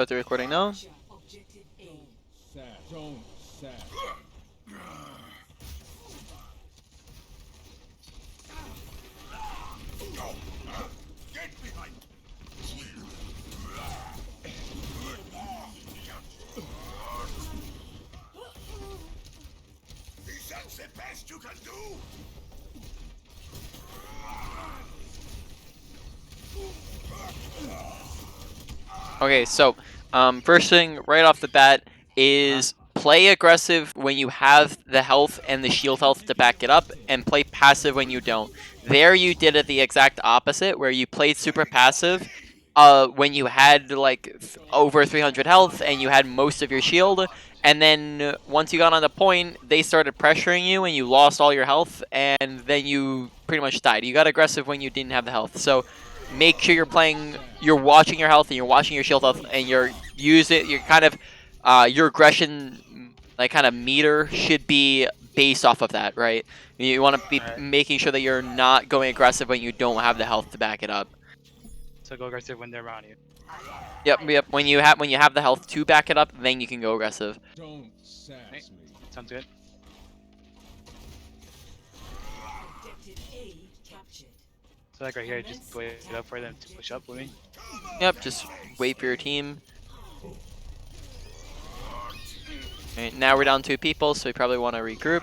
Start the recording now. That's the best you can do. Okay, so first thing right off the bat is play aggressive when you have the health and the shield health to back it up, and play passive when you don't. There you did it the exact opposite, where you played super passive when you had like over 300 health and you had most of your shield, and then once you got on the point, they started pressuring you and you lost all your health, and then you pretty much died. You got aggressive when you didn't have the health, so make sure you're watching your health and you're watching your shield health, and you're kind of your aggression like kind of meter should be based off of that, right? You want to be making sure that you're not going aggressive when you don't have the health to back it up. So go aggressive when they're around you. Yep. When you have the health to back it up, then you can go aggressive. Right. Sounds good. So like right here, just wait it up for them to push up with me. Yep, just wait for your team. Alright, now we're down 2 people, so we probably want to regroup.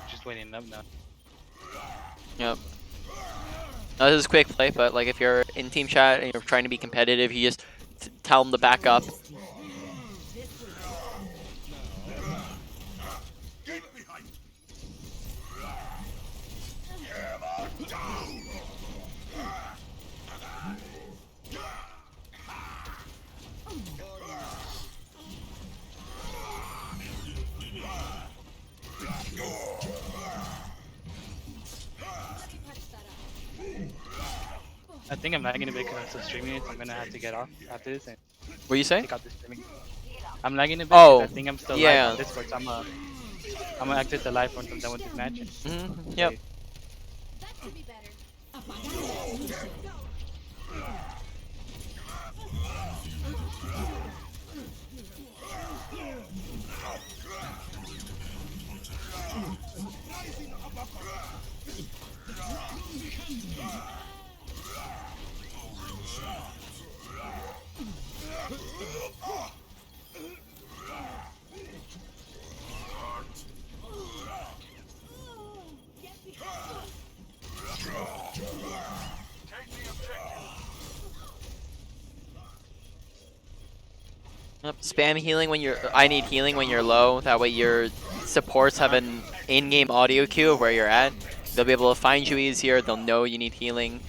Just waiting up now. Yep. Now this is quick play, but like if you're in team chat and you're trying to be competitive, you just tell them to back up. I think I'm lagging a bit because I'm still streaming it, so I'm gonna have to get off after this and What do you say? take out the streaming. I'm lagging a bit Oh, because I think I'm still yeah. live on Discord, so I'm gonna exit the live once I'm done with this match. Yep. That could be better. Yep. Spam healing when you're. I need healing when you're low. That way your supports have an in-game audio cue of where you're at. They'll be able to find you easier. They'll know you need healing.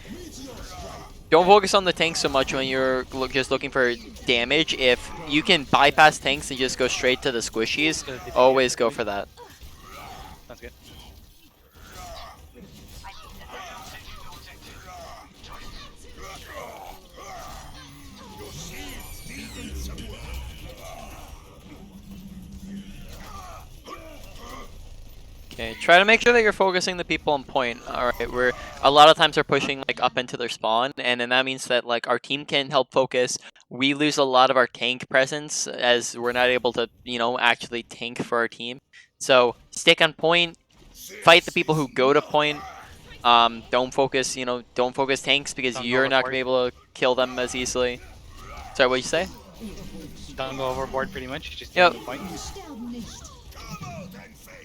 Don't focus on the tanks so much when you're just looking for damage. If you can bypass tanks and just go straight to the squishies, always go for that. Sounds good. Okay, try to make sure that you're focusing the people on point. Alright, we're a lot of times we're pushing like up into their spawn, and then that means that like our team can help focus. We lose a lot of our tank presence as we're not able to, actually tank for our team. So stick on point, fight the people who go to point. Don't focus, don't focus tanks because Don't go you're not gonna overboard. be able to kill them as easily. Sorry, what'd you say? Don't go overboard pretty much, just Yep. take the point.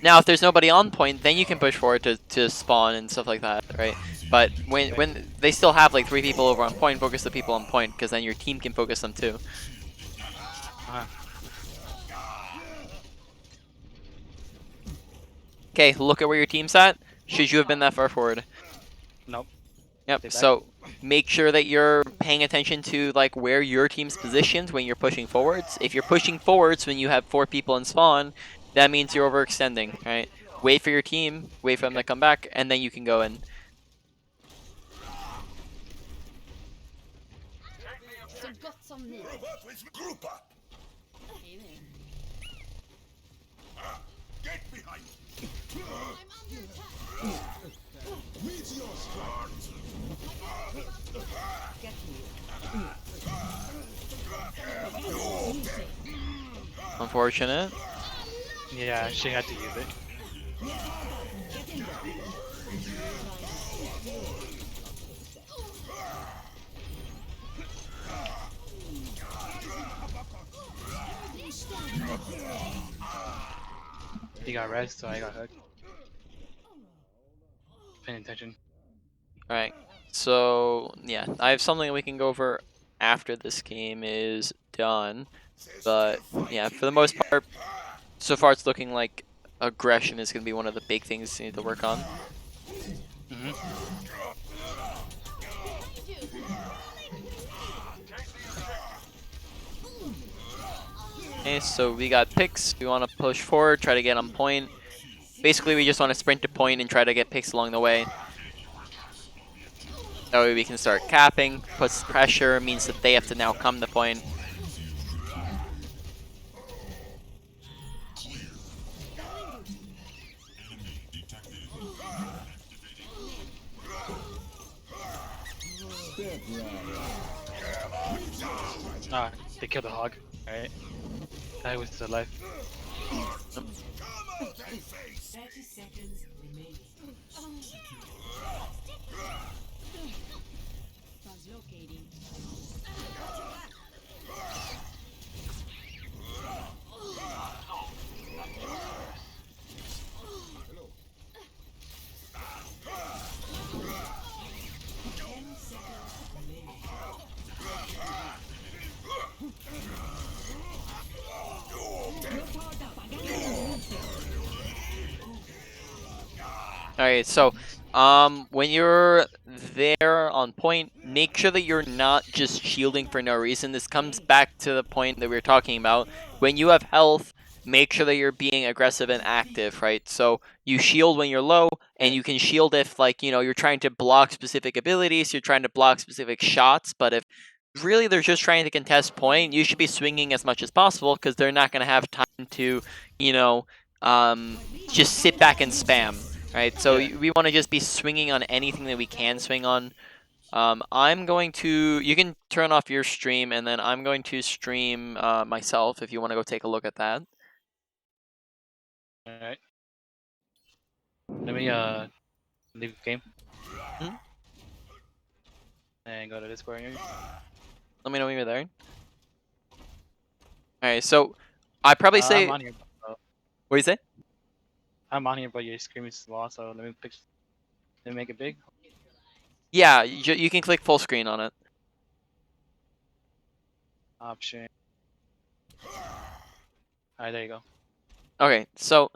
Now, if there's nobody on point, then you can push forward to spawn and stuff like that, right? But when they still have like 3 people over on point, focus the people on point, because then your team can focus them too. Okay, look at where your team's at. Should you have been that far forward? Nope. Yep, so make sure that you're paying attention to like where your team's positioned when you're pushing forwards. If you're pushing forwards when you have 4 people in spawn, that means you're overextending, right? Wait for your team, wait for them to come back, and then you can go in. Så gott som ni. Group up. Healing. Get behind. I'm Unfortunate. Yeah, she had to use it. He got res, so I got hooked. Paying attention. Alright, so yeah, I have something we can go over after this game is done. But yeah, for the most part, so far it's looking like aggression is going to be one of the big things you need to work on. Okay, so we got picks. We want to push forward, try to get on point. Basically, we just want to sprint to point and try to get picks along the way. That way we can start capping, puts pressure, means that they have to now come to point. Ah, they killed the hog. Alright. I was alive. 30 seconds remaining. Translocating. Alright, so when you're there on point, make sure that you're not just shielding for no reason. This comes back to the point that we were talking about. When you have health, make sure that you're being aggressive and active, right? So you shield when you're low, and you can shield if, like, you know, you're trying to block specific abilities, you're trying to block specific shots, but if really they're just trying to contest point, you should be swinging as much as possible because they're not going to have time to, you know, just sit back and spam. Right, so we want to just be swinging on anything that we can swing on. I'm going to, you can turn off your stream, and then I'm going to stream myself if you want to go take a look at that. Alright. Let me leave the game. And go to Discord here. Let me know when you're there. Alright, so I'd probably say, I'm on here. what do you say? I'm on here, but your screen is small, so let me make it big. Yeah, you can click full screen on it. Option. Alright, there you go. Okay, so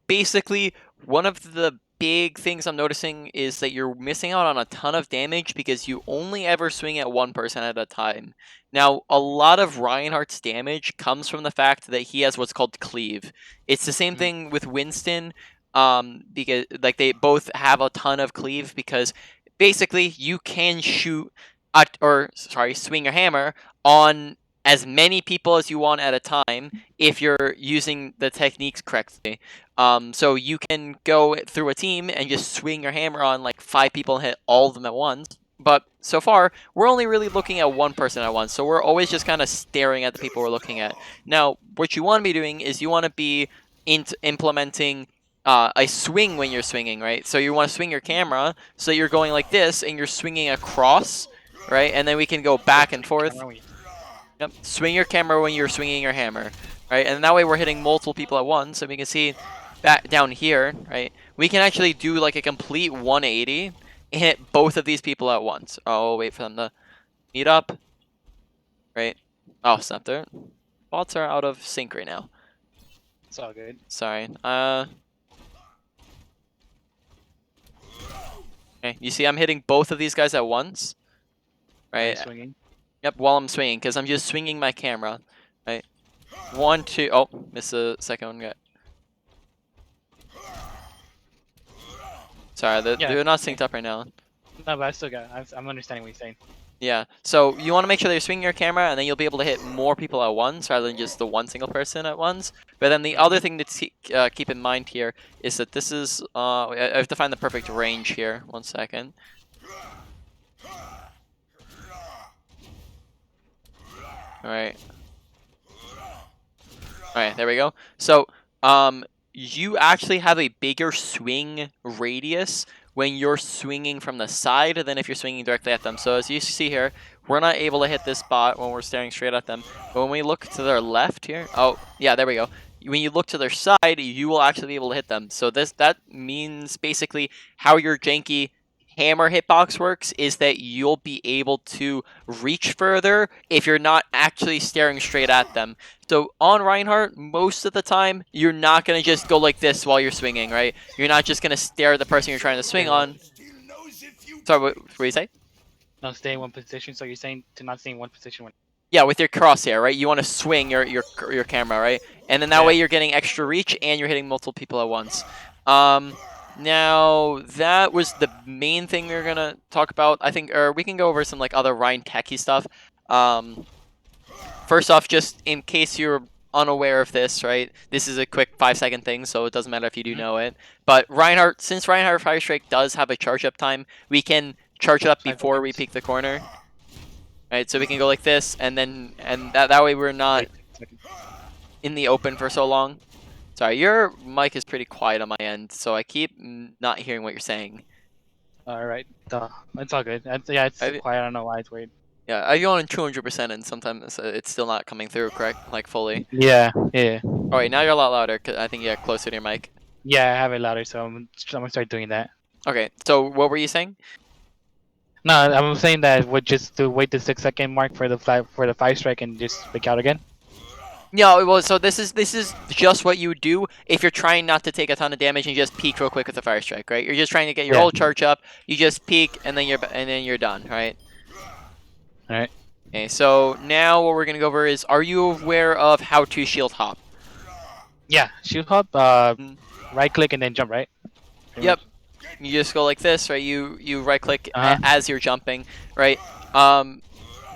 basically one of the big things I'm noticing is that you're missing out on a ton of damage because you only ever swing at one person at a time. Now, a lot of Reinhardt's damage comes from the fact that he has what's called cleave. It's the same thing with Winston, because like they both have a ton of cleave because basically you can shoot swing your hammer on as many people as you want at a time if you're using the techniques correctly. So you can go through a team and just swing your hammer on like 5 people and hit all of them at once. But so far, we're only really looking at one person at once, so we're always just kind of staring at the people we're looking at. Now, what you want to be doing is you want to be implementing a swing when you're swinging, right? So you want to swing your camera so you're going like this and you're swinging across, right? And then we can go back and forth. Yep. Swing your camera when you're swinging your hammer, right? And that way we're hitting multiple people at once. And we can see that down here, right? We can actually do like a complete 180 and hit both of these people at once. Oh, wait for them to meet up, right? Oh, snap there. Bots are out of sync right now. It's all good. Sorry. Okay, you see I'm hitting both of these guys at once, right? Swinging. Yep, while I'm swinging, because I'm just swinging my camera, right? 1, 2, oh, missed the second one guy. Sorry, they're not synced up right now. No, but I still got I'm understanding what you're saying. Yeah, so you want to make sure that you're swinging your camera, and then you'll be able to hit more people at once, rather than just the one single person at once. But then the other thing to keep in mind here is that this is I have to find the perfect range here. 1 second. All right. Alright, there we go. So, you actually have a bigger swing radius when you're swinging from the side than if you're swinging directly at them. So as you see here, we're not able to hit this spot when we're staring straight at them. But when we look to their left here, oh, yeah, there we go. When you look to their side, you will actually be able to hit them. So that means basically how your janky hammer hitbox works is that you'll be able to reach further if you're not actually staring straight at them. So on Reinhardt, most of the time, you're not going to just go like this while you're swinging, right? You're not just going to stare at the person you're trying to swing on. Sorry, what do you say? No, stay in one position. So you're saying to not stay in one position when. Yeah, with your crosshair, right? You want to swing your camera, right? And then that way you're getting extra reach and you're hitting multiple people at once. Now, that was the main thing we were going to talk about. I think, or we can go over some like other Ryan techie stuff. First off, just in case you're unaware of this, right? This is a quick 5-second thing, so it doesn't matter if you do know it. But Reinhardt, since Reinhardt Fire Strike does have a charge up time, we can charge it up before we peek the corner. Right, so we can go like this, and then that way we're not in the open for so long. Sorry, your mic is pretty quiet on my end, so I keep not hearing what you're saying. Alright, it's all good. Yeah, it's quiet. I don't know why it's weird. Yeah, I go on 200%, and sometimes it's still not coming through, correct? Like fully. Yeah. Alright, now you're a lot louder, cause I think you're closer to your mic. Yeah, I have it louder, so I'm gonna start doing that. Okay, so what were you saying? No, I'm saying that would just to wait the 6-second mark for the 5 strike and just pick out again. No, well, so this is just what you would do if you're trying not to take a ton of damage and just peek real quick with a fire strike, right? You're just trying to get your whole charge up. You just peek and then you're done, right? All right. Okay, so now what we're gonna go over is: are you aware of how to shield hop? Yeah, shield hop. Right click and then jump, right? Yep. You just go like this, right? You right click Uh-huh. as you're jumping, right?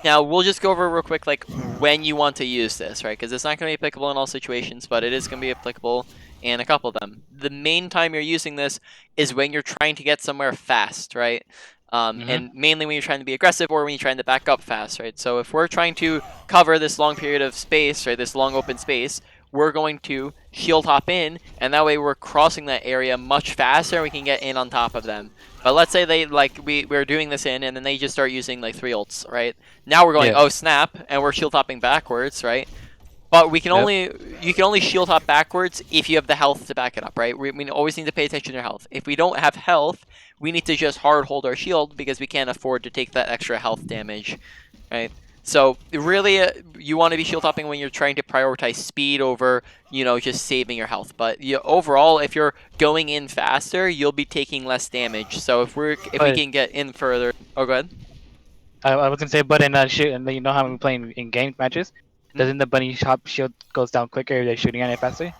Now we'll just go over real quick, like when you want to use this, right? Because it's not going to be applicable in all situations, but it is going to be applicable in a couple of them. The main time you're using this is when you're trying to get somewhere fast, right? And mainly when you're trying to be aggressive or when you're trying to back up fast, right? So if we're trying to cover this long period of space, right, this long open space, we're going to shield hop in, and that way we're crossing that area much faster and we can get in on top of them. But let's say they we're doing this in, and then they just start using like 3 ults, right? Now we're going, oh snap, and we're shield hopping backwards, right? But we can you can only shield hop backwards if you have the health to back it up, right? We always need to pay attention to your health. If we don't have health, we need to just hard hold our shield because we can't afford to take that extra health damage, right? So really, you want to be shield hopping when you're trying to prioritize speed over, just saving your health. But overall, if you're going in faster, you'll be taking less damage. So if we can get in further, oh, go ahead. I was gonna say, but in and you know how we playing in game matches, doesn't the bunny hop shield goes down quicker if they're shooting at it faster?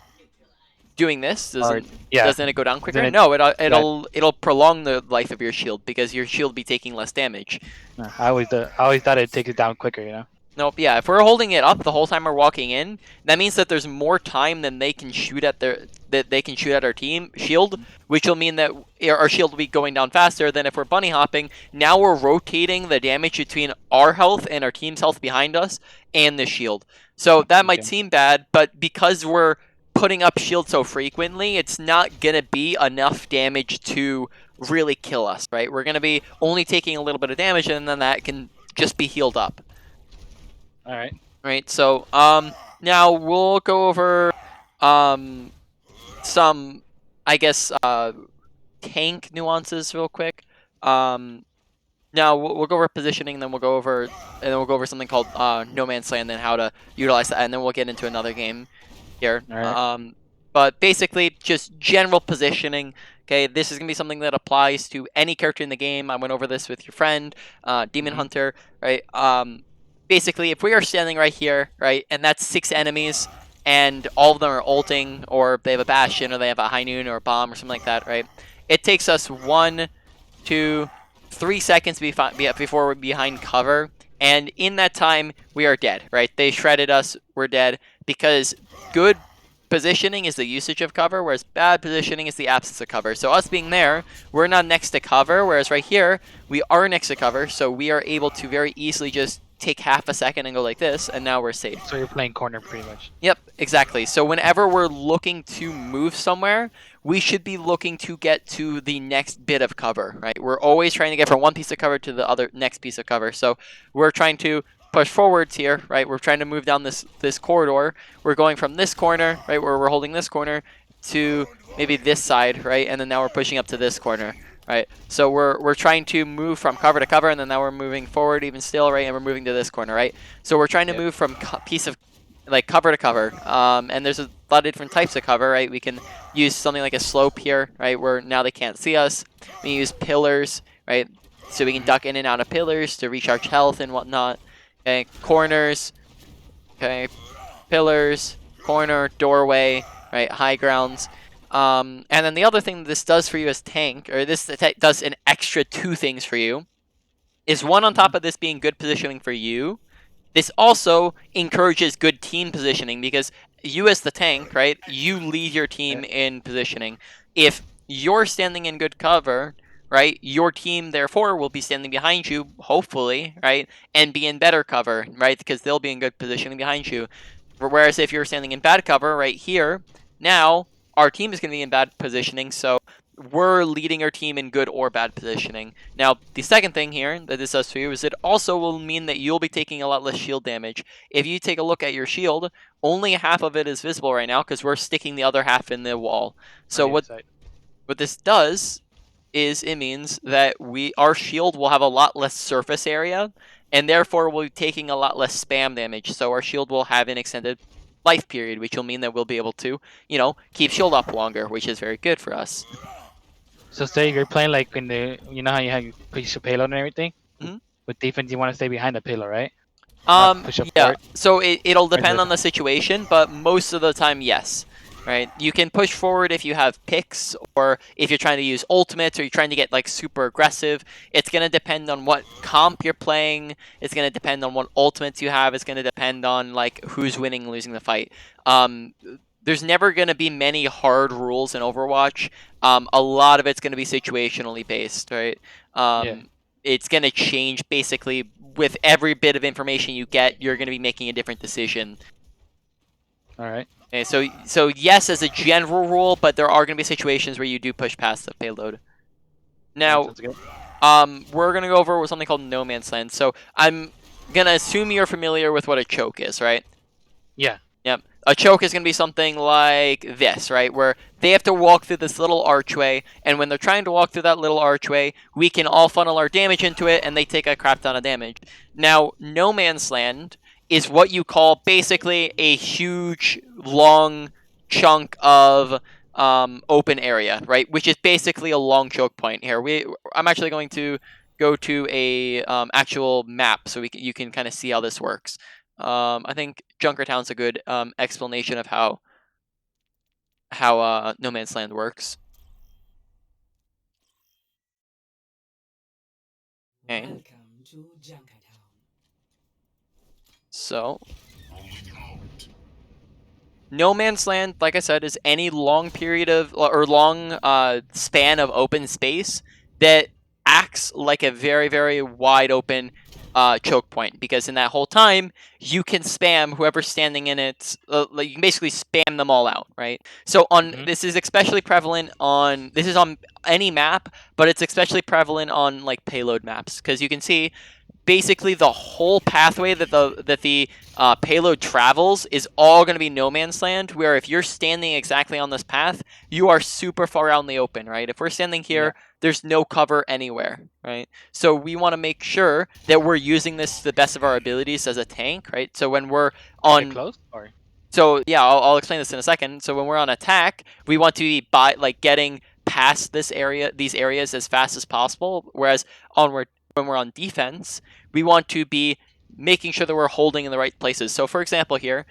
Doing this doesn't it go down quicker? It, no, it'll prolong the life of your shield because your shield be taking less damage. I always thought it'd take it down quicker, Nope. Yeah, if we're holding it up the whole time we're walking in, that means that there's more time than they can shoot at our team shield, which will mean that our shield will be going down faster than if we're bunny hopping. Now we're rotating the damage between our health and our team's health behind us and the shield. So that might seem bad, but because we're putting up shield so frequently, it's not gonna be enough damage to really kill us, right? We're gonna be only taking a little bit of damage, and then that can just be healed up. All right. Right. So now we'll go over some, I guess, tank nuances real quick. Now we'll go over positioning, and then we'll go over something called No Man's Land, and then how to utilize that, and then we'll get into another game here. Right. But basically, just general positioning. Okay, this is gonna be something that applies to any character in the game. I went over this with your friend, Demon Hunter, right? Basically, if we are standing right here, right, and that's 6 enemies, and all of them are ulting, or they have a Bastion, or they have a High Noon, or a Bomb, or something like that, right? It takes us 1, 2, 3 seconds before we're behind cover, and in that time, we are dead, right? They shredded us, we're dead, because good positioning is the usage of cover, whereas bad positioning is the absence of cover. So us being there, we're not next to cover, whereas right here, we are next to cover, so we are able to very easily just take half a second and go like this, and now we're safe. So you're playing corner pretty much. Yep, exactly. So whenever we're looking to move somewhere, we should be looking to get to the next bit of cover, right? We're always trying to get from one piece of cover to the other next piece of cover. So we're trying to push forwards here, right? We're trying to move down this corridor. We're going from this corner, right, where we're holding this corner, to maybe this side, right? And then now we're pushing up to this corner, right? So we're trying to move from cover to cover, and then now we're moving forward even still, right? And we're moving to this corner, right? So we're trying to move from piece of like cover to cover, and there's a lot of different types of cover, right? We can use something like a slope here, right, where now they can't see us. We use pillars, right, so we can duck in and out of pillars to recharge health and whatnot. Okay, corners, okay, pillars, corner, doorway, right, high grounds. And then the other thing this does for you as tank, or this does an extra 2 things for you, is one, on top of this being good positioning for you, this also encourages good team positioning, because you as the tank, right, you lead your team in positioning. If you're standing in good cover, right, your team therefore will be standing behind you, hopefully, right, and be in better cover, right, because they'll be in good positioning behind you. Whereas if you're standing in bad cover right here, now our team is going to be in bad positioning, so we're leading our team in good or bad positioning. Now, the second thing here that this does for you is it also will mean that you'll be taking a lot less shield damage. If you take a look at your shield, only half of it is visible right now because we're sticking the other half in the wall. So what this does is it means that our shield will have a lot less surface area, and therefore we'll be taking a lot less spam damage. So our shield will have an extended life period, which will mean that we'll be able to, you know, keep shield up longer, which is very good for us. So say you're playing like in the, you know how you have your push your payload and everything? Mhm. With defense, you want to stay behind the payload, right? Not push up Yeah, forward. so it'll depend this- on the situation, but most of the time, yes. Right, you can push forward if you have picks, or if you're trying to use ultimates, or you're trying to get like super aggressive. It's gonna depend on what comp you're playing. It's gonna depend on what ultimates you have. It's gonna depend on like who's winning and losing the fight. There's never gonna be many hard rules in Overwatch. A lot of it's gonna be situationally based, right? It's gonna change basically with every bit of information you get. You're gonna be making a different decision. All right. Okay, so yes, as a general rule, but there are going to be situations where you do push past the payload. Now, Sounds good. we're going to go over with something called No Man's Land. So I'm going to assume you're familiar with what a choke is, right? Yeah. Yep. A choke is going to be something like this, right? Where they have to walk through this little archway, and when they're trying to walk through that little archway, we can all funnel our damage into it, and they take a crap ton of damage. Now, No Man's Land is what you call basically a huge, long chunk of open area, right? Which is basically a long choke point here. I'm actually going to go to a actual map so you can kind of see how this works. I think Junkertown's a good explanation of how No Man's Land works. Okay. Welcome to Junkertown. So, No Man's Land, like I said, is any long period of, or long span of open space that acts like a very, very wide open choke point, because in that whole time you can spam whoever's standing in it. Like you can basically spam them all out, right? So this is especially prevalent on any map, but it's especially prevalent on like payload maps, because you can see basically the whole pathway that the payload travels is all going to be No Man's Land, where if you're standing exactly on this path, you are super far out in the open, right? If we're standing here, there's no cover anywhere, right? So we want to make sure that we're using this to the best of our abilities as a tank, right? So when we're on... Get close, or? So yeah, I'll explain this in a second. So when we're on attack, we want to be getting past these areas as fast as possible, whereas when we're on defense, we want to be making sure that we're holding in the right places. So for example here,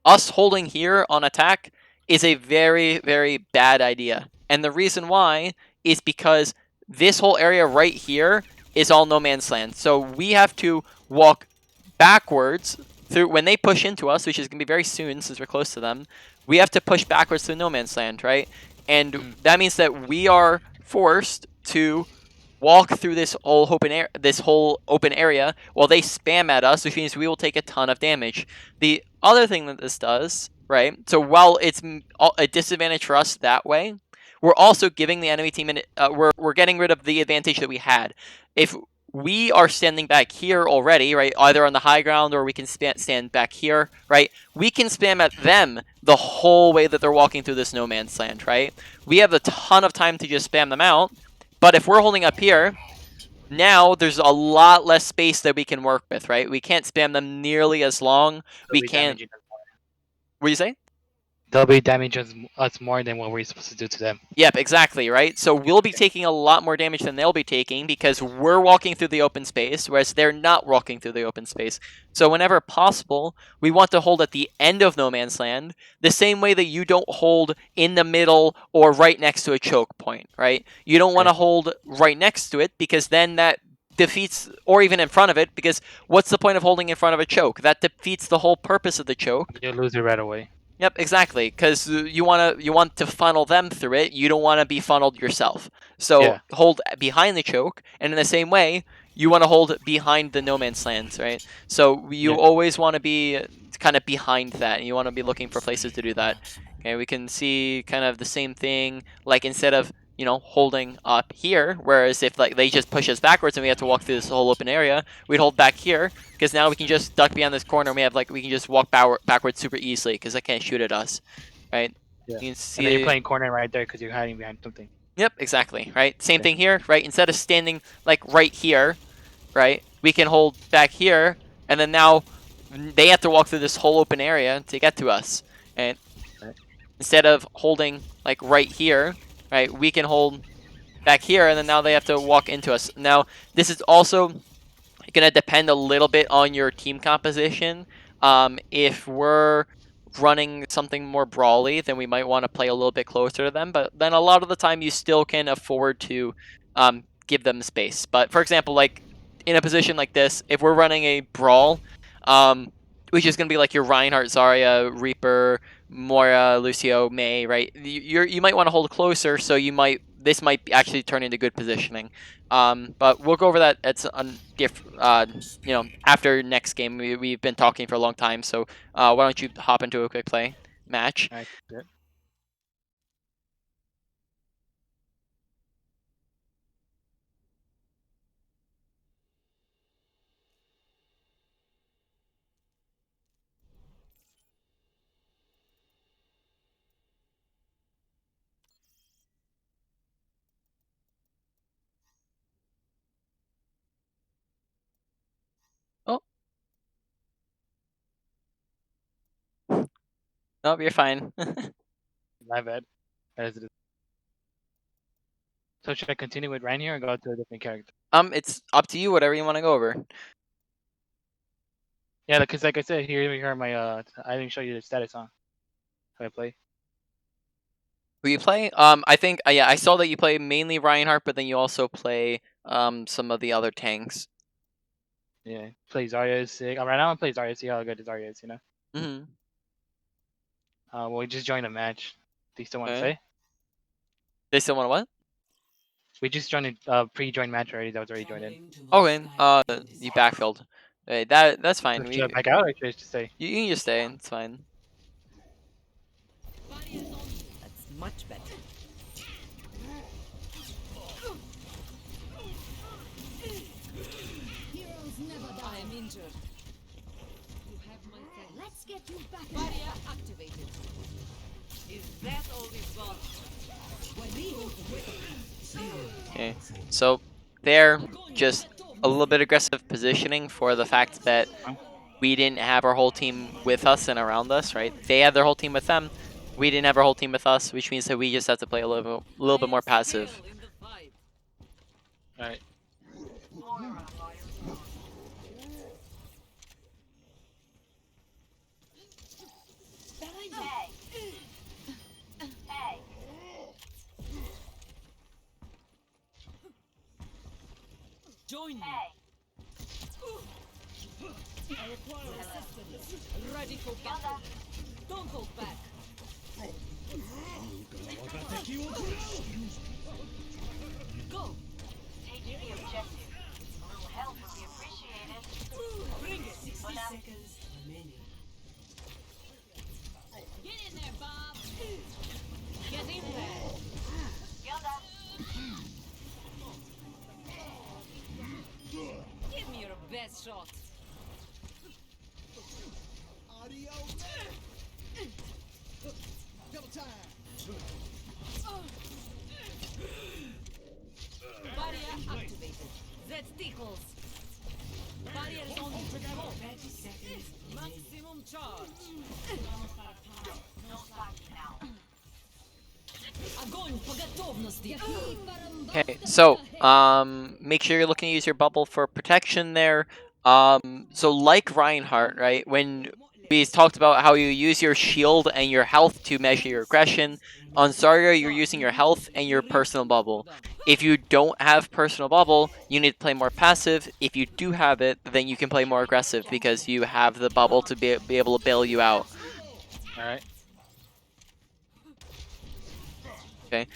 us holding here on attack is a very, very bad idea. And the reason why is because this whole area right here is all No Man's Land. So we have to walk backwards through when they push into us, which is gonna be very soon since we're close to them, we have to push backwards through no man's land, right? And that means that we are forced to walk through this whole open area while they spam at us, which means we will take a ton of damage. The other thing that this does, right? So while it's a disadvantage for us that way, we're also giving the enemy team we're getting rid of the advantage that we had. If we are standing back here already, right? Either on the high ground or we can stand back here, right? We can spam at them the whole way that they're walking through this no man's land, right? We have a ton of time to just spam them out. But if we're holding up here, now there's a lot less space that we can work with, right? We can't spam them nearly as long. We can't. What do you say? They'll be damaging us more than what we're supposed to do to them. Yep, exactly, right? So we'll be taking a lot more damage than they'll be taking because we're walking through the open space, whereas they're not walking through the open space. So whenever possible, we want to hold at the end of no man's land, the same way that you don't hold in the middle or right next to a choke point, right? You don't want to hold right next to it because then that defeats, or even in front of it, because what's the point of holding in front of a choke? That defeats the whole purpose of the choke. You'll lose it right away. Yep, exactly. Because you want to funnel them through it. You don't want to be funneled yourself. So hold behind the choke, and in the same way, you want to hold behind the no man's lands, right? So you always want to be kind of behind that, and you want to be looking for places to do that. Okay, we can see kind of the same thing. Like instead of holding up here, whereas if like they just push us backwards and we have to walk through this whole open area, we'd hold back here because now we can just duck behind this corner and we can just walk backwards super easily because they can't shoot at us, right? Yeah. You can see. And then you're playing corner right there because you're hiding behind something. Yep, exactly, right? Same thing here, right? Instead of standing like right here, right? We can hold back here, and then now they have to walk through this whole open area to get to us, and instead of holding like right here, right, we can hold back here, and then now they have to walk into us. Now, this is also going to depend a little bit on your team composition. If we're running something more brawly, then we might want to play a little bit closer to them, but then a lot of the time you still can afford to give them space. But for example, like in a position like this, if we're running a brawl, which is going to be like your Reinhardt, Zarya, Reaper, Moira, Lucio, Mei, right? You might want to hold closer, so this might actually turn into good positioning. But we'll go over that at after next game. We've been talking for a long time, so why don't you hop into a quick play match? All right, good. Oh, nope, you're fine. My bad. As it is. So should I continue with Ryan here or go to a different character? It's up to you. Whatever you want to go over. Yeah, because like I said, here are my I didn't show you the status on how I play. Who you play? I think yeah, I saw that you play mainly Reinhardt, but then you also play some of the other tanks. Yeah, play Zarya is sick. Right now I'm playing Zarya. See how good Zarya is, Mm-hmm. Well, we just joined a match. Do you still want to Okay. say? They still want to what? We just joined a pre-joined match already. That was already joined in. Okay. You backfilled. Hey, that's fine. So should I back out or should I just stay? You can just stay. It's fine. That's much better. Heroes never die. I am injured. You have my thanks. Let's get you back. Barrier activated. Is that all we've got? Okay. So they're just a little bit aggressive positioning for the fact that we didn't have our whole team with us and around us, right? They had their whole team with them. We didn't have our whole team with us, which means that we just have to play a little bit more passive. All right. Join me. Ready for battle. Don't hold back. Go. Taking the objective. A little help would be appreciated. Bring it. 60 Well, now- seconds remaining. Get in there, Bob. Get in there. Yonder. Give me your best shot. Audio. Double time. Barrier activated. That tickles. Barrier is on the 30 seconds. Maximum charge. No slacking now. Огонь по готовности. Okay, so make sure you're looking to use your bubble for protection there. So like Reinhardt, right? When we talked about how you use your shield and your health to measure your aggression, on Zarya you're using your health and your personal bubble. If you don't have personal bubble, you need to play more passive. If you do have it, then you can play more aggressive because you have the bubble to be able to bail you out. Alright. Okay.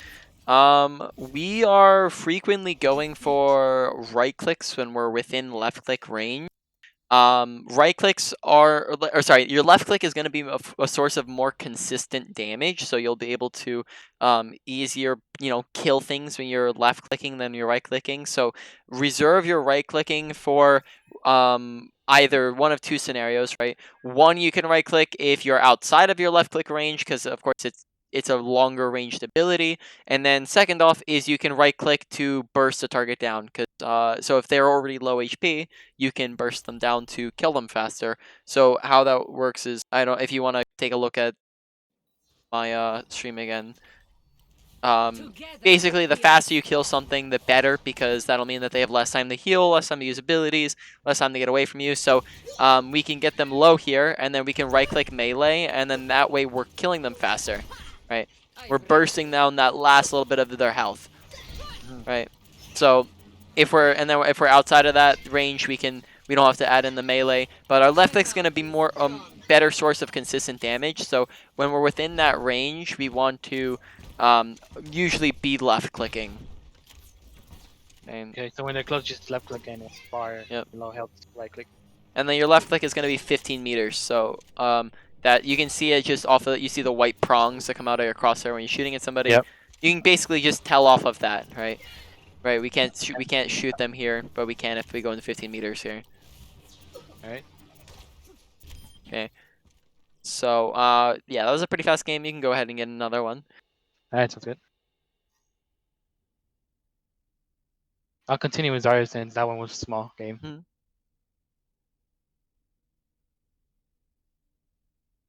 We are frequently going for right clicks when we're within left click range. Right clicks are, or sorry, your left click is going to be a source of more consistent damage, so you'll be able to easier, kill things when you're left clicking than you're right clicking. So reserve your right clicking for either one of two scenarios, right? One, you can right click if you're outside of your left click range, because of course it's a longer ranged ability. And then second off is you can right click to burst the target down, because so if they're already low HP, you can burst them down to kill them faster. So how that works is, if you want to take a look at my stream again, basically the faster you kill something, the better, because that'll mean that they have less time to heal, less time to use abilities, less time to get away from you. So we can get them low here, and then we can right click melee, and then that way we're killing them faster, right? We're bursting down that last little bit of their health, right? So if we're outside of that range, we don't have to add in the melee, but our left click's going to be more better source of consistent damage. So when we're within that range, we want to usually be left clicking. Okay, so when they're close, just left click and it's far. Yep. Low health, right click. And then your left click is going to be 15 meters. So that you can see it just off of, you see the white prongs that come out of your crosshair when you're shooting at somebody. Yep. You can basically just tell off of that, right? Right. We can't shoot them here, but we can if we go into 15 meters here. Alright. Okay. So yeah, that was a pretty fast game. You can go ahead and get another one. Alright, sounds good. I'll continue with Zarya since that one was a small game.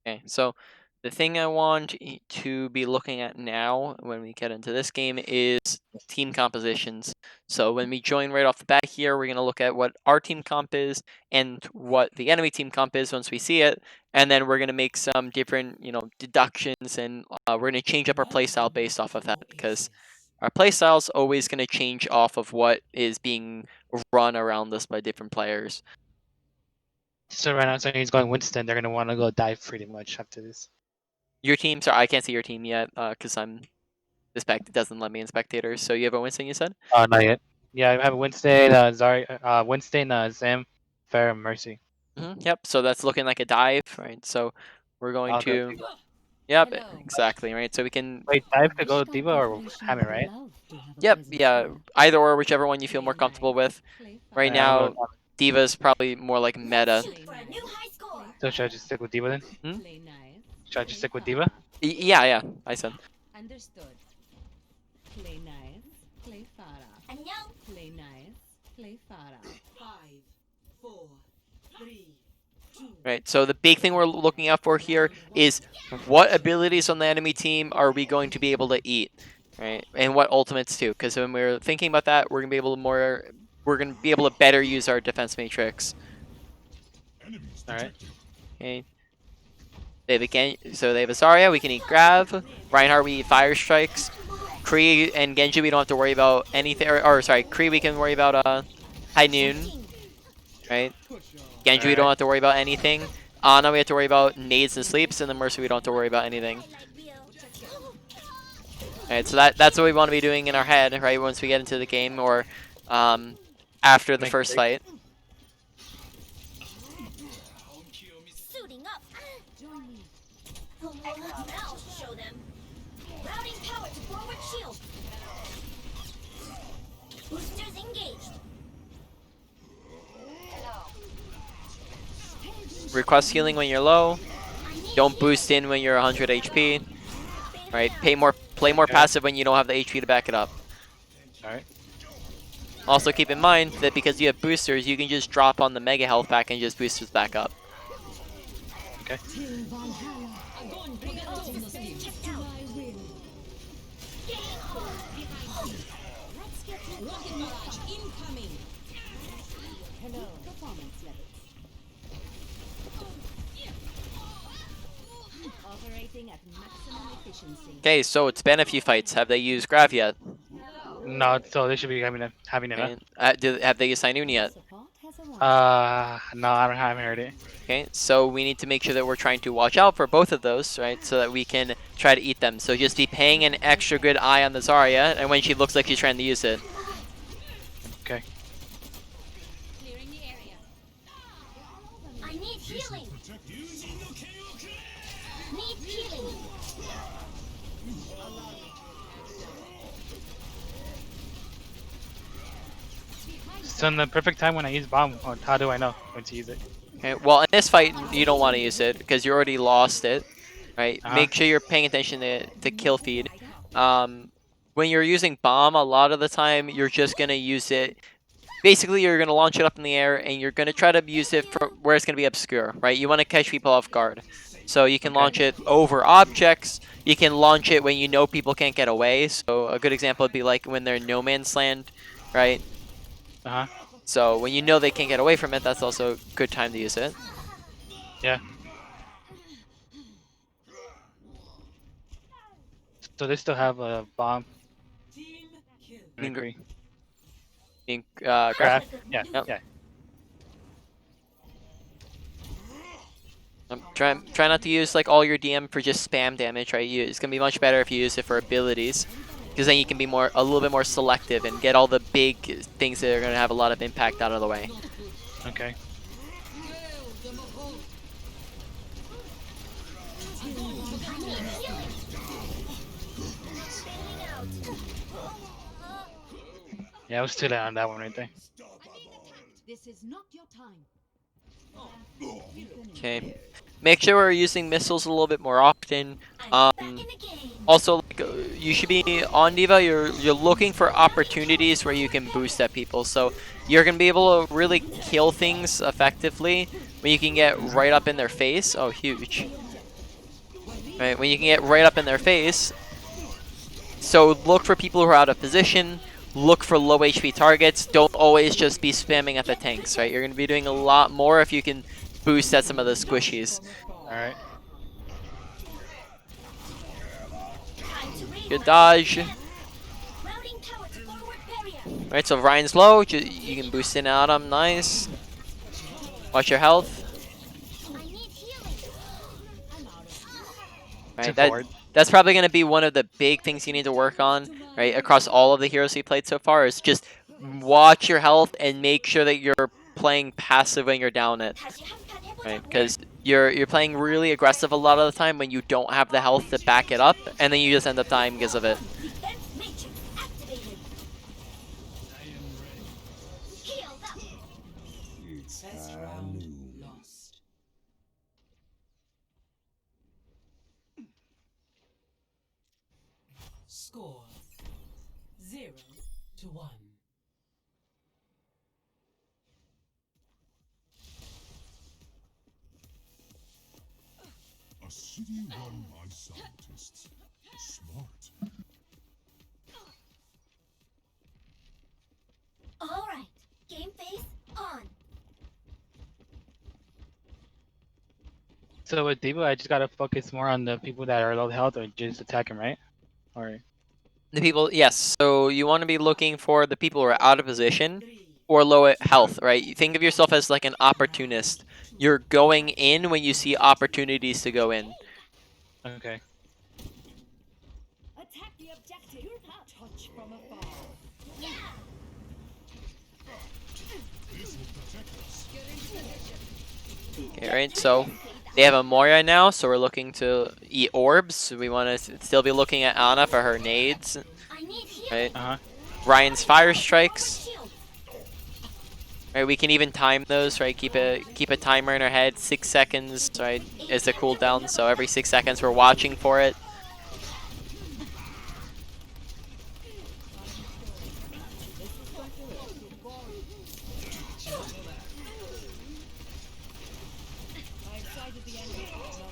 Okay, so the thing I want to be looking at now when we get into this game is team compositions. So when we join right off the bat here, we're going to look at what our team comp is and what the enemy team comp is once we see it. And then we're going to make some different, deductions, and we're going to change up our playstyle based off of that, because our playstyle is always going to change off of what is being run around us by different players. So right now, so he's going Winston. They're gonna want to go dive pretty much after this. Your team, sorry, I can't see your team yet because it doesn't let me in spectators. So you have a Winston, you said? Not yet. Yeah, I have Winston, Zarya, Winston, Zim, Fair, and Mercy. Yep. So that's looking like a dive, right? So we're going I'll go to. Diva. Yep. Hello. Exactly. Right. So we can. Wait, dive could go Diva or Hammer, right? Yep. Yeah. Either or, whichever one you feel more comfortable with. Right Yeah, I'll now, go Diva's probably more like meta. For a new high score. So should I just stick with Diva then? Play nice. Should I just stick with Diva? Yeah. I said. Understood. Play nice. Play Farah. 안녕. Play nice. Play Farah. 5, 4, 3, 2. Right. So the big thing we're looking out for here is what abilities on the enemy team are we going to be able to eat, right? And what ultimates too, because when we're thinking about that, we're gonna be able to better use our defense matrix. All right. Okay. They have a Zarya, we can eat Grav. Reinhardt, we eat Fire Strikes. Kree and Genji, we don't have to worry about anything. Or sorry, Kree, we can worry about High Noon, right? Genji, we don't have to worry about anything. Ana, we have to worry about nades and sleeps, and then Mercy, we don't have to worry about anything. Alright, so that's what we want to be doing in our head, right, once we get into the game, or after the first fight. Suiting up. Join me. Now show them. Routing power to forward shield. Boosters engaged. Request healing when you're low. Don't boost in when you're 100 HP. Right, play more passive when you don't have the HP to back it up. Alright. Also keep in mind that because you have boosters, you can just drop on the mega health pack and just boosters back up. Okay. Operating at maximum efficiency. Okay, so it's been a few fights. Have they used Grav yet? No, so they should be having it. Okay. Have they used Sainun yet? Support has arrived. No, I haven't heard it. Okay, so we need to make sure that we're trying to watch out for both of those, right? So that we can try to eat them. So just be paying an extra good eye on the Zarya, and when she looks like she's trying to use it. Okay. Clearing the area. I need healing. Need healing. So in the perfect time when I use bomb, or how do I know when to use it? Okay, well in this fight you don't want to use it because you already lost it, right? Uh-huh. Make sure you're paying attention to kill feed. When you're using bomb, a lot of the time you're just gonna use it. Basically, you're gonna launch it up in the air and you're gonna try to use it for where it's gonna be obscure, right? You want to catch people off guard, so you can launch it over objects. You can launch it when you know people can't get away. So a good example would be like when they're in no man's land, right? Uh huh. So when you know they can't get away from it, that's also a good time to use it. Yeah. So they still have a bomb. I agree. Graph. Graph. Yeah. Yep. Yeah. Try not to use like all your DM for just spam damage, right? It's gonna be much better if you use it for abilities, because then you can be a little bit more selective and get all the big things that are gonna have a lot of impact out of the way. Okay. Yeah, I was too late on that one right there. This is not your time. Okay. Make sure we're using missiles a little bit more often. I'm back in the game. Also, like, you should be on Diva. You're looking for opportunities where you can boost at people. So you're gonna be able to really kill things effectively when you can get right up in their face. Oh, huge! Right, when you can get right up in their face. So look for people who are out of position. Look for low HP targets. Don't always just be spamming at the tanks. Right, you're gonna be doing a lot more if you can boost at some of the squishies. All right. Good dodge. Routing power to forward barrier. Right, so Ryan's low. You can boost in at him. Nice. Watch your health. I need healing. Right, that's probably going to be one of the big things you need to work on, right, across all of the heroes we played so far, is just watch your health and make sure that you're playing passive when you're down it, right? Because you're playing really aggressive a lot of the time when you don't have the health to back it up, and then you just end up dying because of it. Defense matrix activated. Healed up. It's round lost. Score 0-1. A city run by scientists. Smart. All right. Game face on. So with Diva, I just gotta focus more on the people that are low health, or just attack them, right? Or The people, yes. So you want to be looking for the people who are out of position, or low health, right? You think of yourself as like an opportunist. You're going in when you see opportunities to go in. Okay. Attack the objective. Touch from afar. Okay, right, so they have a Moira now, so we're looking to eat orbs. We want to still be looking at Ana for her nades, I need healing. right? Uh-huh. Ryan's fire strikes. Shield. Right, we can even time those, right? Keep a timer in our head. 6 seconds, right, is the cooldown. So every 6 seconds we're watching for it.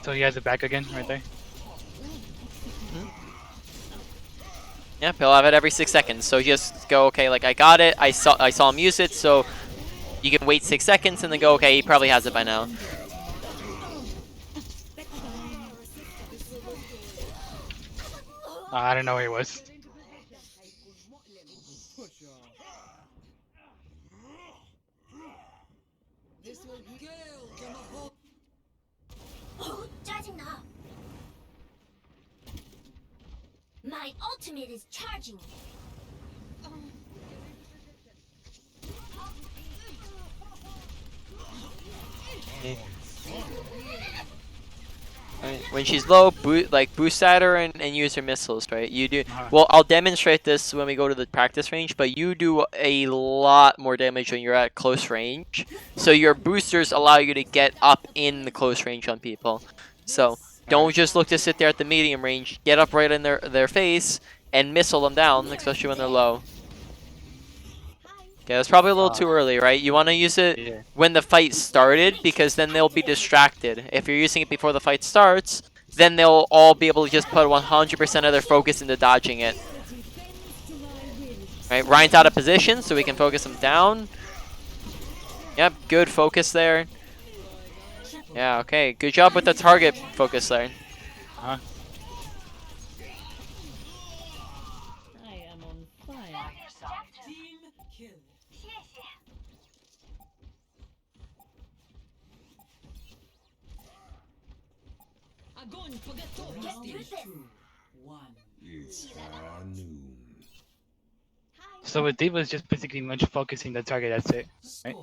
So he has it back again, right there. Yep, he'll have it every 6 seconds. So just go, okay, like I got it. I saw him use it, so you can wait 6 seconds and then go, okay, he probably has it by now. I don't know where he was. Oh, 짜증나. My ultimate is charging. Right. When she's low, boost at her and use her missiles, right? You do well. I'll demonstrate this when we go to the practice range, but you do a lot more damage when you're at close range. So your boosters allow you to get up in the close range on people. So don't just look to sit there at the medium range. Get up right in their face and missile them down, especially when they're low. Okay, that's probably a little too early, right? You want to use it when the fight started, because then they'll be distracted. If you're using it before the fight starts, then they'll all be able to just put 100% of their focus into dodging it. Right, Ryan's out of position, so we can focus him down. Yep, good focus there. Yeah, okay, good job with the target focus there. Uh-huh. I am on fire. Team kill. Огонь по Get готовности. through this. 1. It's high noon. So with D.Va, it's just basically much focusing the target. That's it. Right?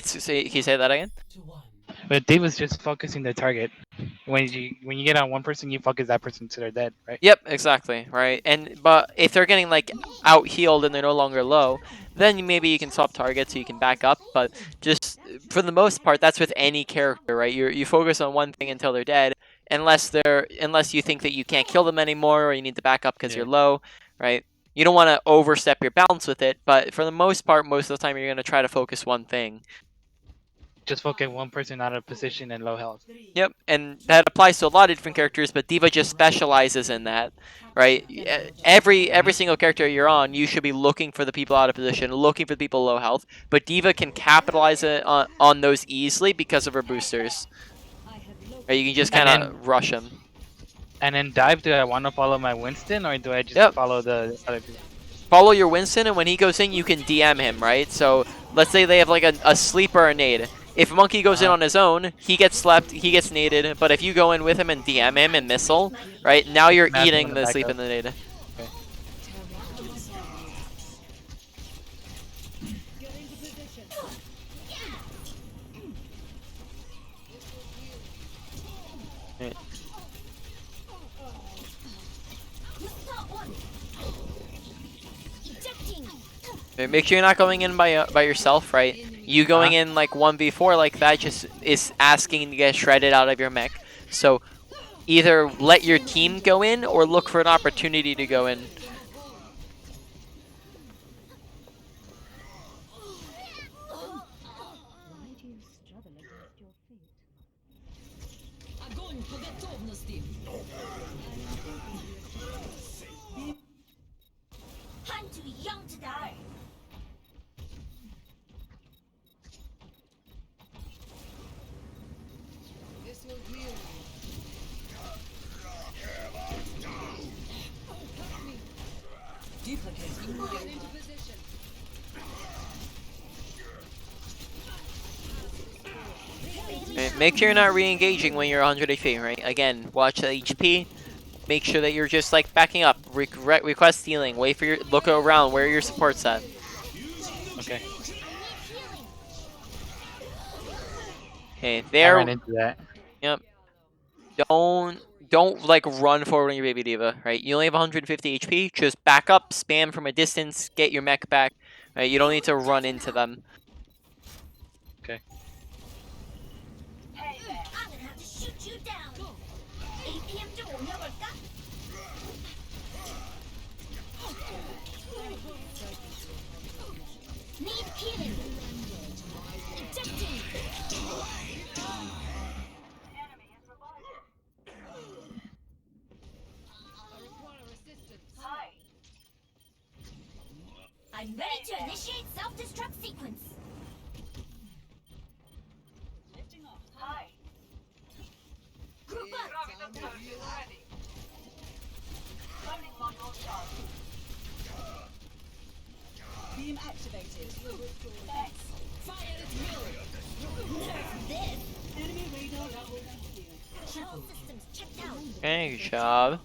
Score Can you say that again? 2-1. But D.Va's just focusing the target. When you get on one person, you focus that person to their dead, right? Yep, exactly, right? But if they're getting like out healed and they're no longer low, then maybe you can swap targets so you can back up. But just for the most part, that's with any character, right? You focus on one thing until they're dead, unless you think that you can't kill them anymore or you need to back up because you're low, right? You don't want to overstep your bounds with it, but for the most part, most of the time you're going to try to focus one thing. Just focus one person out of position and low health. Yep, and that applies to a lot of different characters, but D.Va just specializes in that, right? Every single character you're on, you should be looking for the people out of position, looking for the people low health, but D.Va can capitalize on those easily because of her boosters. Right, you can just kind of rush them. And then dive, do I want to follow my Winston or do I just follow the other people? Follow your Winston, and when he goes in, you can DM him, right? So let's say they have like a sleeper or a nade. If Monkey goes in on his own, he gets slept, he gets naded. But if you go in with him and DM him and missile, right, now you're eating the sleep and the nade. Okay. Make sure you're not going in by yourself, right? You going in like 1v4 like that just is asking to get shredded out of your mech. So either let your team go in or look for an opportunity to go in. Огонь по готовности. I'm too young to die. This will heal you. Duplicate. Get into position. Right? Make sure you're not re-engaging when you're 100 HP, right? Again, watch the HP. Make sure that you're just like backing up, request healing, wait for your, look around, where your support's at. Okay. Okay, I there. ran into that. Yep. Don't like run forward on your baby diva, right? You only have 150 HP. Just back up, spam from a distance, get your mech back. Right? You don't need to run into them. Okay. I'm gonna have to shoot you down. APM duel never got. Need healing. Ejecting. I'm ready to initiate self-destruct sequence. Group up. Beam activated. Fire at will. This. Enemy radar level. All systems checked out. Okay, good job.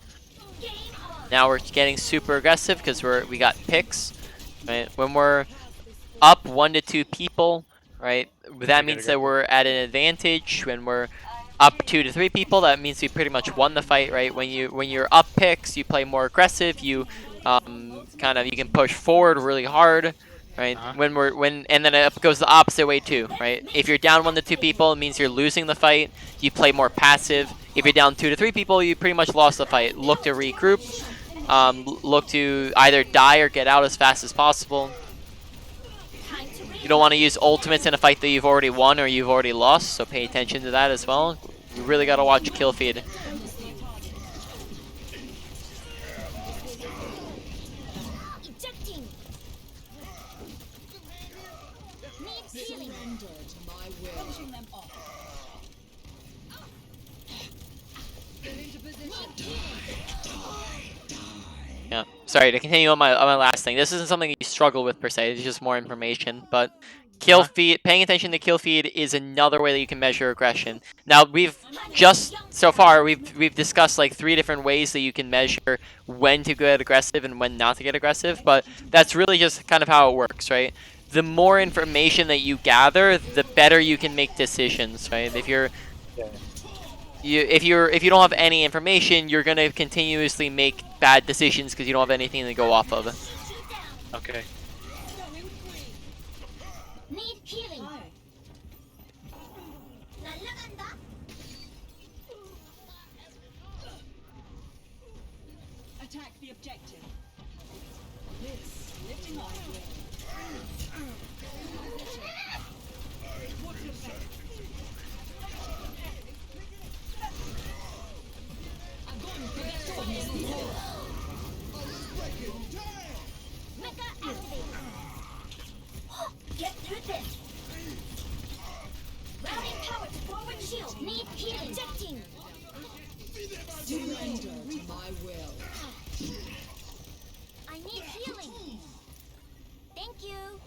Game on. Now we're getting super aggressive because we got picks. Right? When we're up 1 to 2 people, right? That means that we're at an advantage. When we're up 2 to 3 people, that means we pretty much won the fight, right? When you're up picks, you play more aggressive. You you can push forward really hard, right? And then it goes the opposite way too, right? If you're down 1 to 2 people, it means you're losing the fight. You play more passive. If you're down 2 to 3 people, you pretty much lost the fight. Look to regroup. Look to either die or get out as fast as possible. You don't want to use ultimates in a fight that you've already won or you've already lost, so pay attention to that as well. You really got to watch kill feed. Ejecting. Need healing. Finishing them off. Get into position. Yeah. Sorry, to continue on my last thing. This isn't something you struggle with per se. It's just more information. But kill feed, paying attention to kill feed is another way that you can measure aggression. Now we've just so far we've discussed like 3 different ways that you can measure when to get aggressive and when not to get aggressive. But that's really just kind of how it works, right? The more information that you gather, the better you can make decisions, right? If you don't have any information, you're gonna continuously make bad decisions because you don't have anything to go off of. Okay. Need healing. 날라간다. Attack the objective. This. Lifting off. Mecha activated. Get through this. Routing power to forward shield. Need healing. Ejecting. Surrender to my will. I need healing. Thank you.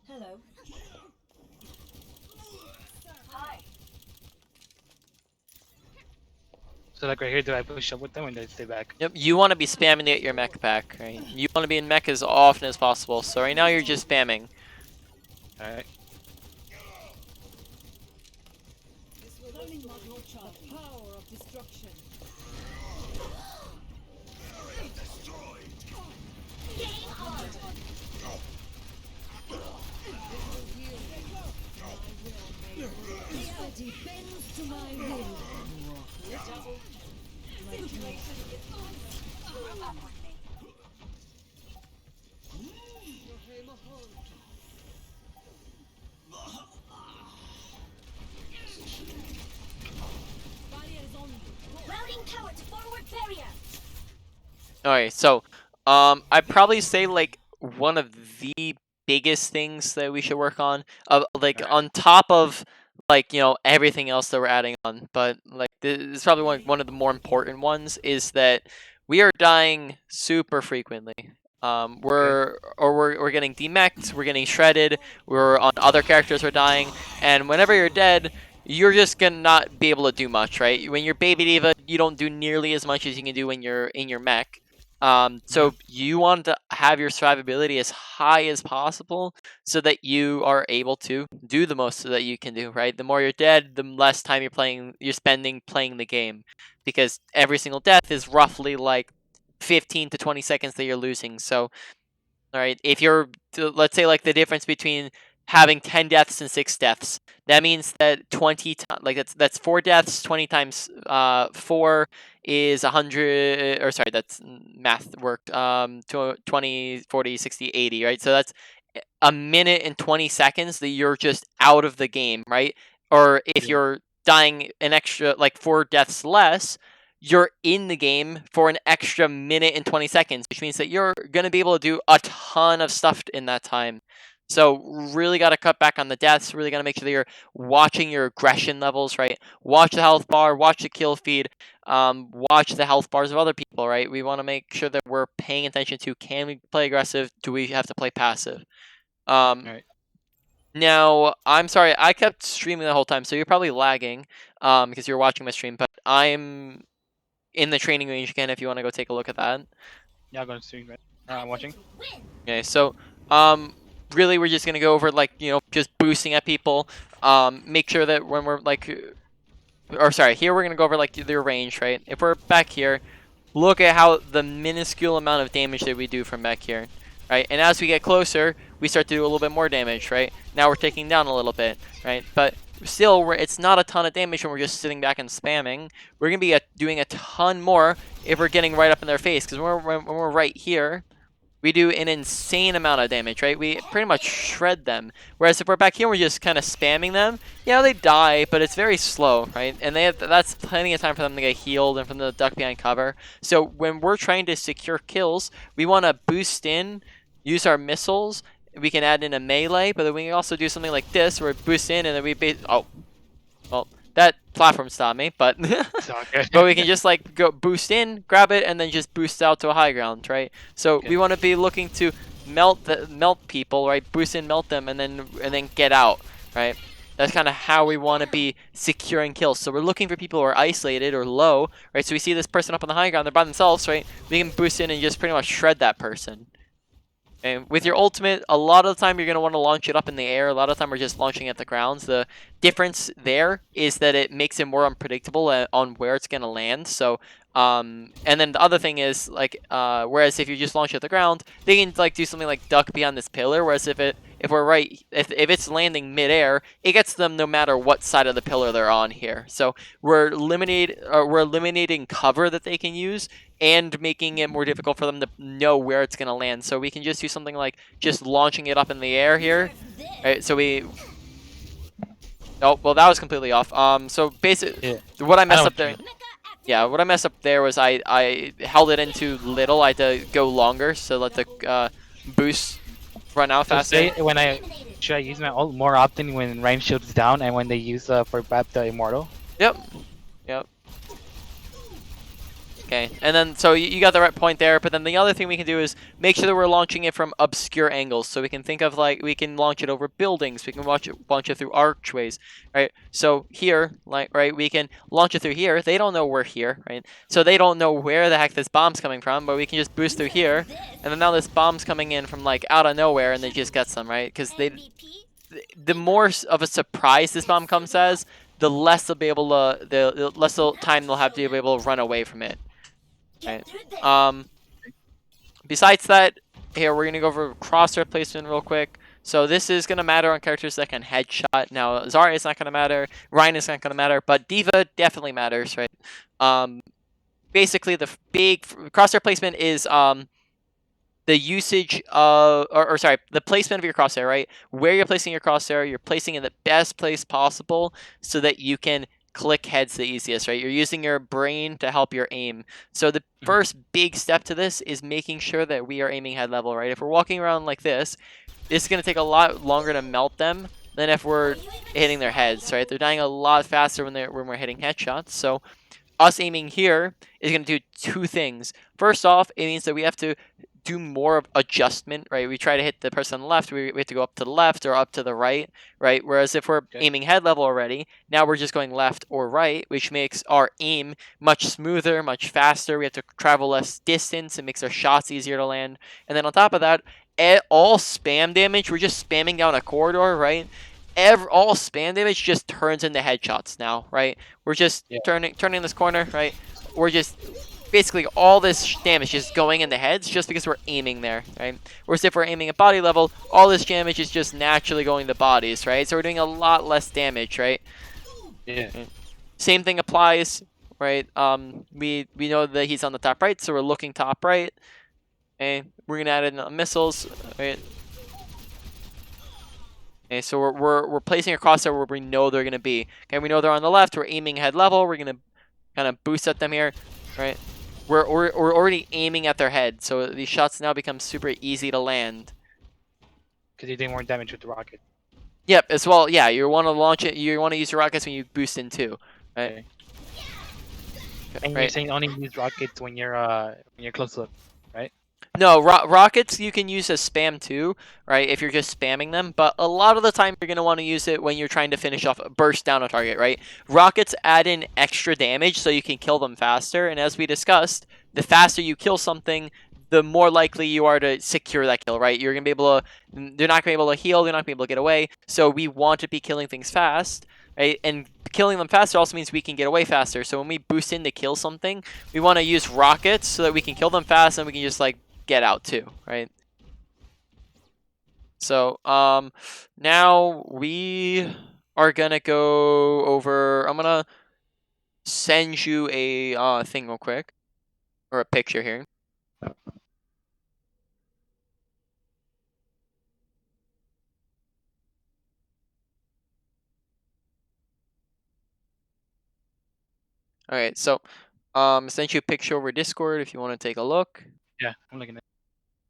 Hello. So like right here, do I push up with them or do I stay back? Yep, you want to be spamming to get your mech back, right? You want to be in mech as often as possible. So right now you're just spamming. Alright. Running module charge. The power of destruction. Game on. Reality bends to my will. Routing power to forward barrier. Alright, so I'd probably say like one of the biggest things that we should work on, on top of like everything else that we're adding on, but like this is probably one of the more important ones, is that we are dying super frequently. we're getting demech'd, we're getting shredded, we're on other characters are dying, and whenever you're dead, you're just gonna not be able to do much, right? When you're baby diva, you don't do nearly as much as you can do when you're in your mech. So you want to have your survivability as high as possible so that you are able to do the most that you can do, right? The more you're dead, the less time you're spending playing the game, because every single death is roughly like 15 to 20 seconds that you're losing. So, all right, if you're, let's say, like the difference between having 10 deaths and 6 deaths, that means that 20 like that's 4 deaths. 20 times 4 is 100, or sorry, that's math worked. 20, 40, 60, 80, right? So that's a minute and 20 seconds that you're just out of the game, right? Or if you're dying an extra, like 4 deaths less, you're in the game for an extra minute and 20 seconds, which means that you're going to be able to do a ton of stuff in that time. So really got to cut back on the deaths, really got to make sure that you're watching your aggression levels, right? Watch the health bar, watch the kill feed, watch the health bars of other people, right? We want to make sure that we're paying attention to, can we play aggressive? Do we have to play passive? Right. Now, I'm sorry, I kept streaming the whole time, so you're probably lagging because you're watching my stream, but I'm in the training range again if you want to go take a look at that. Yeah, I'm going to stream. Right. I'm watching. Okay, so really we're just going to go over, like, just boosting at people. Make sure that when we're like, or sorry, here we're going to go over like their range, right? If we're back here, look at how the minuscule amount of damage that we do from back here, right? And as we get closer, we start to do a little bit more damage, right? Now we're taking down a little bit, right? But still, it's not a ton of damage when we're just sitting back and spamming. We're going to be doing a ton more if we're getting right up in their face, because when we're right here, we do an insane amount of damage, right? We pretty much shred them. Whereas if we're back here, we're just kind of spamming them. Yeah, they die, but it's very slow, right? And that's plenty of time for them to get healed and for them to duck behind cover. So when we're trying to secure kills, we want to boost in, use our missiles. We can add in a melee, but then we can also do something like this, where we boost in and then we oh, well, that platform stopped me, but but we can just like go boost in, grab it, and then just boost out to a high ground, right? So we want to be looking to melt people, right? Boost in, melt them, and then get out, right? That's kind of how we want to be securing kills. So we're looking for people who are isolated or low, right? So we see this person up on the high ground, they're by themselves, right? We can boost in and just pretty much shred that person. And with your ultimate, a lot of the time you're going to want to launch it up in the air. A lot of the time we're just launching at the grounds. The difference there is that it makes it more unpredictable on where it's going to land. So, and then the other thing is, like, whereas if you just launch at the ground, they can like do something like duck beyond this pillar. Whereas if it's landing midair, it gets them no matter what side of the pillar they're on here. So we're eliminating cover that they can use, and making it more difficult for them to know where it's going to land. So we can just do something like just launching it up in the air here. Right, so oh, well, that was completely off. So basically, what I messed up there... Yeah, what I messed up there was I held it in too little. I had to go longer, so let the boost run out faster. Should I use my ult more often when range shields down and when they use for Bap the Immortal? Yep. Okay, and then so you got the right point there, but then the other thing we can do is make sure that we're launching it from obscure angles. So we can think of, like, we can launch it over buildings, we can launch it through archways, right? So here, like, right, we can launch it through here. They don't know we're here, right? So they don't know where the heck this bomb's coming from, but we can just boost through here, and then now this bomb's coming in from like out of nowhere, and they just get some, right? Because the more of a surprise this bomb comes as, the less they'll be able to, the less time they'll have to be able to run away from it. Right. Besides that, here we're gonna go over crosshair placement real quick. So this is gonna matter on characters that can headshot. Now Zarya is not gonna matter, Reinhardt is not gonna matter, but Diva definitely matters, right? Basically the big crosshair placement is the usage of, or sorry, the placement of your crosshair, right? Where you're placing your crosshair, you're placing in the best place possible so that you can click heads the easiest, right? You're using your brain to help your aim. So the first big step to this is making sure that we are aiming head level, right? If we're walking around like this is going to take a lot longer to melt them than if we're hitting their heads, right? They're dying a lot faster when we're hitting headshots. So us aiming here is going to do two things. First off, it means that we have to do more of adjustment, right? We try to hit the person on the left, we have to go up to the left or up to the right, right? Whereas if we're aiming head level already, now we're just going left or right, which makes our aim much smoother, much faster. We have to travel less distance. It makes our shots easier to land. And then on top of that, all spam damage, we're just spamming down a corridor, right? All spam damage just turns into headshots now, right? We're just turning this corner, right? We're just basically all this damage just going in the heads just because we're aiming there, right? Whereas if we're aiming at body level, all this damage is just naturally going to bodies, right? So we're doing a lot less damage, right? Yeah. Same thing applies, right? We know that he's on the top right, so we're looking top right. Okay, we're gonna add in missiles, right? Okay, so we're placing a crosshair where we know they're gonna be. Okay, we know they're on the left. We're aiming head level. We're gonna kind of boost at them here, right? We're already aiming at their head, so these shots now become super easy to land. Because you're doing more damage with the rocket. Yep, as well. Yeah, you want to launch it. You want to use your rockets when you boost in too, right? Okay. And you're saying only use rockets when you're close up, right? No, rockets you can use as spam too, right? If you're just spamming them, but a lot of the time you're going to want to use it when you're trying to finish off, burst down a target, right? Rockets add in extra damage so you can kill them faster, and as we discussed, the faster you kill something, the more likely you are to secure that kill, right? You're going to be able to, they're not going to be able to heal, they're not going to be able to get away, so we want to be killing things fast, right? And killing them faster also means we can get away faster, so when we boost in to kill something, we want to use rockets so that we can kill them fast and we can just like get out too, right? So now we are gonna go over, I'm gonna send you a thing real quick, or a picture here. Alright, so sent you a picture over Discord if you want to take a look. Yeah, I'm looking at it.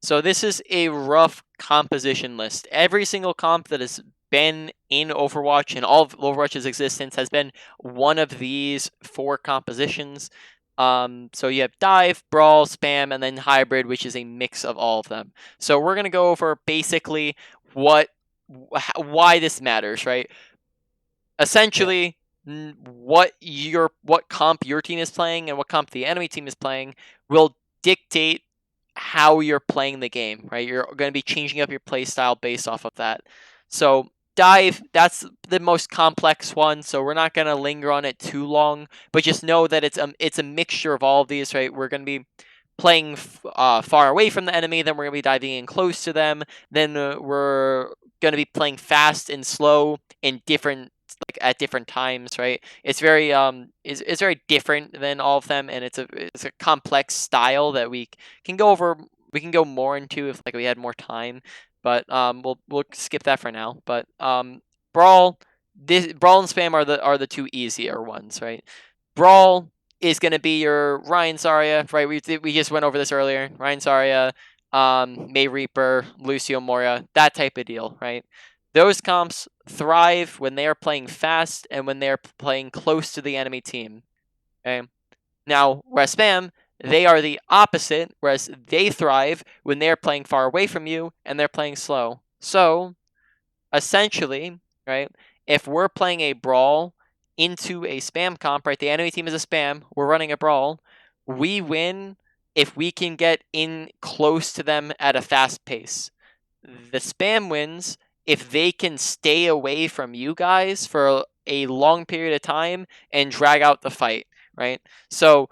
So this is a rough composition list. Every single comp that has been in Overwatch and all of Overwatch's existence has been one of these 4 compositions. So you have dive, brawl, spam, and then hybrid, which is a mix of all of them. So we're gonna go over basically why this matters, right? Essentially, what comp your team is playing and what comp the enemy team is playing will dictate how you're playing the game, right? You're going to be changing up your play style based off of that. So dive, that's the most complex one, so we're not going to linger on it too long, but just know that it's a mixture of all of these, right? We're going to be playing far away from the enemy, then we're going to be diving in close to them, then we're going to be playing fast and slow in different, like at different times, right? It's very it's very different than all of them, and it's a complex style that we can go over. We can go more into if like we had more time, but we'll skip that for now. But brawl, brawl and spam are the 2 easier ones, right? Brawl is going to be your Ryan Zarya, right? We just went over this earlier. Ryan Zarya, May Reaper, Lucio Moria, that type of deal, right? Those comps thrive when they are playing fast and when they are playing close to the enemy team. Okay. Now, whereas spam, they are the opposite, whereas they thrive when they are playing far away from you and they're playing slow. So, essentially, right, if we're playing a brawl into a spam comp, right, the enemy team is a spam, we're running a brawl, we win if we can get in close to them at a fast pace. The spam wins if they can stay away from you guys for a long period of time and drag out the fight, right? So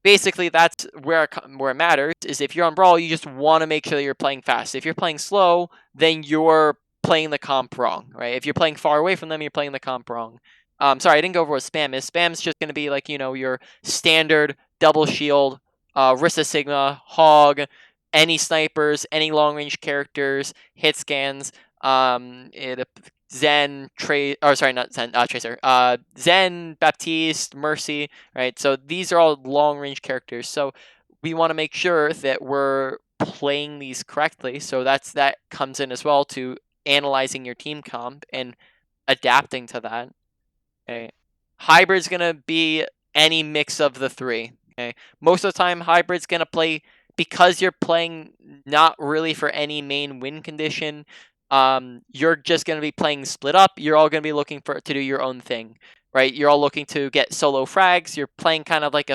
basically that's where it matters, is if you're on brawl, you just want to make sure that you're playing fast. If you're playing slow, then you're playing the comp wrong, right? If you're playing far away from them, you're playing the comp wrong. Sorry, I didn't go over what spam is. Spam's just going to be like, your standard double shield, Rissa Sigma, Hog, any snipers, any long range characters, hit scans, Zen, not Zen, Tracer, Zen, Baptiste, Mercy, right? So these are all long range characters. So we want to make sure that we're playing these correctly. So that comes in as well to analyzing your team comp and adapting to that. Okay. Hybrid's gonna be any mix of the 3. Okay. Most of the time, hybrid's gonna play because you're playing not really for any main win condition, you're just going to be playing split up. You're all going to be looking to do your own thing, right? You're all looking to get solo frags. You're playing kind of like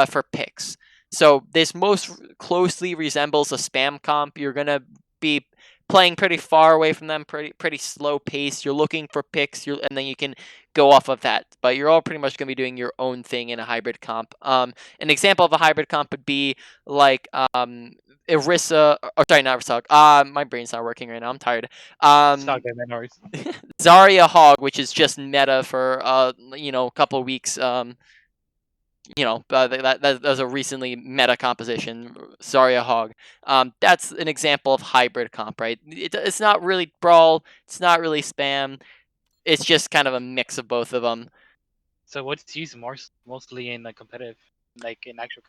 for picks. So this most closely resembles a spam comp. You're going to be playing pretty far away from them, pretty slow pace. You're looking for picks, and then you can go off of that. But you're all pretty much going to be doing your own thing in a hybrid comp. An example of a hybrid comp would be like Irissa, or sorry, not Irissa. My brain's not working right now. I'm tired. It's all good, man. No worries. Zarya Hog, which is just meta for a couple of weeks. That was a recently meta composition, Zarya Hog. That's an example of hybrid comp, right? It's not really brawl. It's not really spam. It's just kind of a mix of both of them. So what's used mostly in like competitive, like in actual?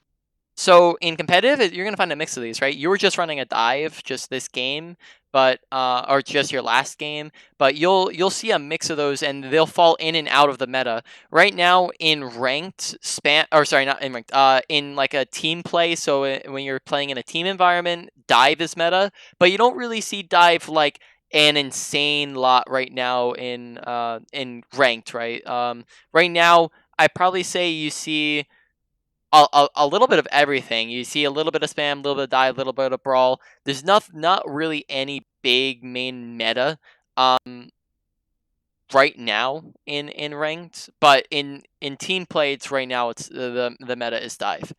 So in competitive, you're gonna find a mix of these, right? You were just running a dive just this game, but or just your last game, but you'll see a mix of those, and they'll fall in and out of the meta. Right now in ranked spam, or sorry, not in ranked, in like a team play. So when you're playing in a team environment, dive is meta, but you don't really see dive like an insane lot right now in ranked, right? Right now, I probably say you see a little bit of everything. You see a little bit of spam, a little bit of dive, a little bit of brawl. There's not really any big main meta right now in ranked, but in team play, it's right now it's the meta is dive.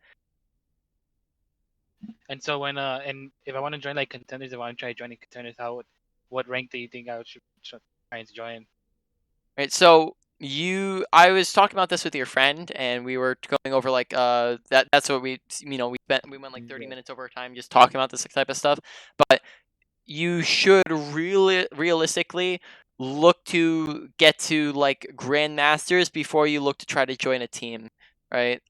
And so when and if I want to join like contenders, if I want to try joining contenders, what rank do you think I should try to join? Right. So I was talking about this with your friend, and we were going over like that's what we went like 30 Yeah. minutes over time just talking about this type of stuff. But you should really realistically look to get to like grandmasters before you look to try to join a team, right?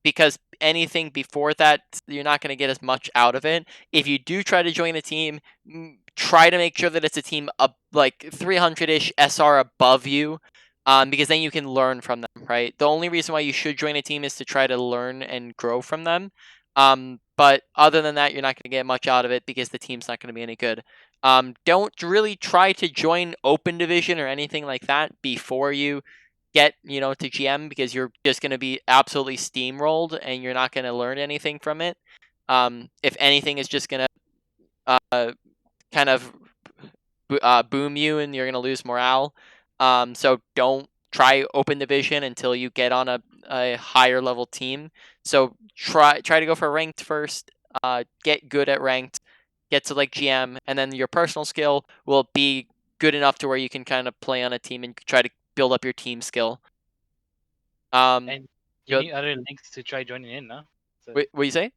Because anything before that, you're not going to get as much out of it. If you do try to join a team, try to make sure that it's a team up like 300-ish SR above you, because then you can learn from them, right? The only reason why you should join a team is to try to learn and grow from them. But other than that, you're not going to get much out of it because the team's not going to be any good. Don't really try to join open division or anything like that before you get to GM, because you're just going to be absolutely steamrolled and you're not going to learn anything from it. If anything, it's just going to kind of boom you and you're going to lose morale. So don't try open division until you get on a higher level team. So try to go for ranked first. Get good at ranked. Get to like GM, and then your personal skill will be good enough to where you can kind of play on a team and try to build up your team skill. And you good. need other links to try joining in, no? So What you say?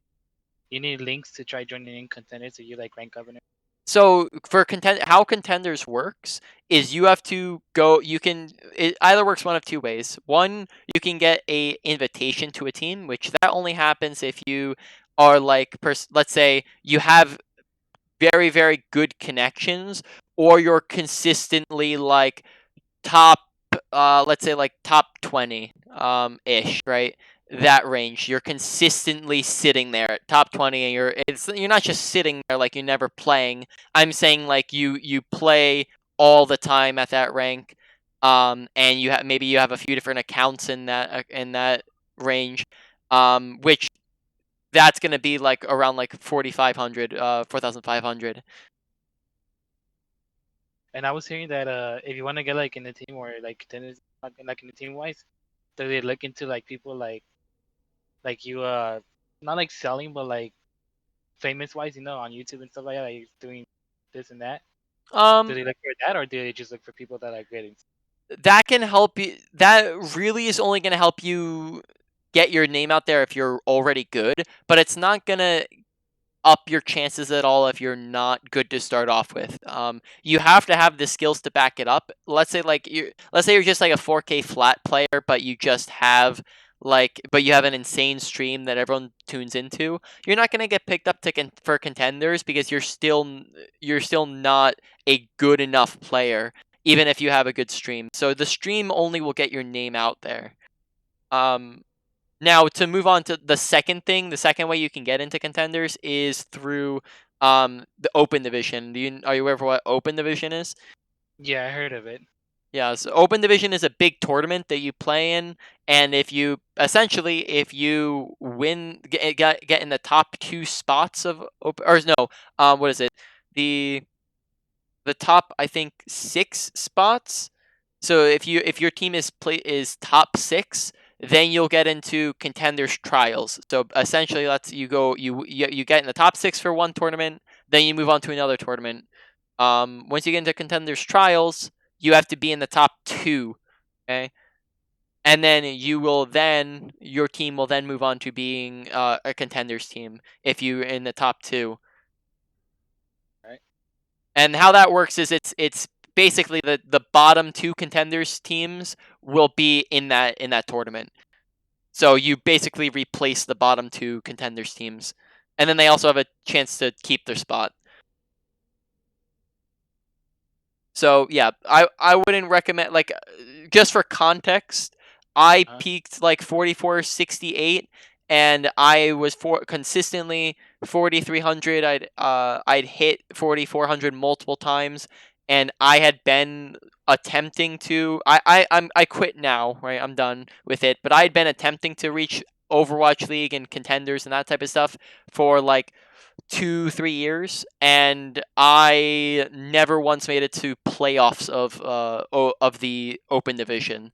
you need links to try joining in contenders, so you like rank governor. So for how contenders works is you have to go. It either works one of two ways. One, you can get a invitation to a team, which that only happens if you are like, let's say you have very very good connections, or you're consistently like top, let's say like top 20 ish, right? That range, you're consistently sitting there at top 20, and you're not just sitting there like you're never playing. I'm saying like you play all the time at that rank, and maybe you have a few different accounts in that range, which that's going to be like around like 4,500, 4,500. And I was hearing that if you want to get like in the team or like contenders, like in the team wise, that they look into like people like you not like selling, but like famous wise, on YouTube and stuff like that, like doing this and that. Do they look for that, or do they just look for people that are good? That can help you. That really is only going to help you get your name out there if you're already good, but it's not going to up your chances at all if you're not good to start off with. You have to have the skills to back it up. Let's say you're just like a 4K flat player, but you just have but you have an insane stream that everyone tunes into. You're not gonna get picked up for contenders because you're still not a good enough player, even if you have a good stream. So the stream only will get your name out there. Now to move on to the second thing, the second way you can get into contenders is through the open division. Are you aware of what open division is? Yeah, I heard of it. Yeah, so open division is a big tournament that you play in, and if you win, get in the top 2 spots of open, or no, what is it? The top, I think, 6 spots. So if your team is top 6, then you'll get into contenders trials. So essentially, that's you get in the top 6 for one tournament, then you move on to another tournament. Once you get into contenders trials, you have to be in the top 2. Okay. And then your team will then move on to being a contenders team if you're in the top 2. Right. And how that works is it's basically the bottom 2 contenders teams will be in that tournament. So you basically replace the bottom 2 contenders teams, and then they also have a chance to keep their spot. So yeah, I wouldn't recommend, like, just for context, I peaked like 4468, and I was consistently 4300. I'd hit 4400 multiple times, and I had been attempting to I quit now, right? I'm done with it, but I had been attempting to reach Overwatch League and contenders and that type of stuff for like 2-3 years, and I never once made it to playoffs of the open division.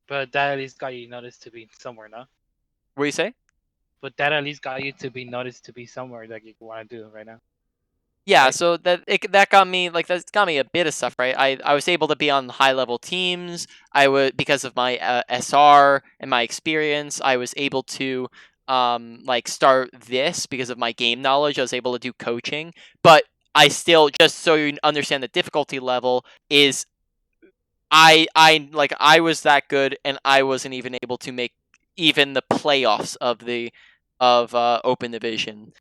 But that at least got you noticed to be somewhere, no? What do you say? But that at least got you to be noticed to be somewhere that you want to do right now. Yeah, Right? so that got me, like, that's got me a bit of stuff, right? I was able to be on high level teams. I would, because of my SR and my experience, I was able to like start this because of my game knowledge. I was able to do coaching, but I still, just so you understand the difficulty level, is I was that good, and I wasn't even able to make even the playoffs of open division.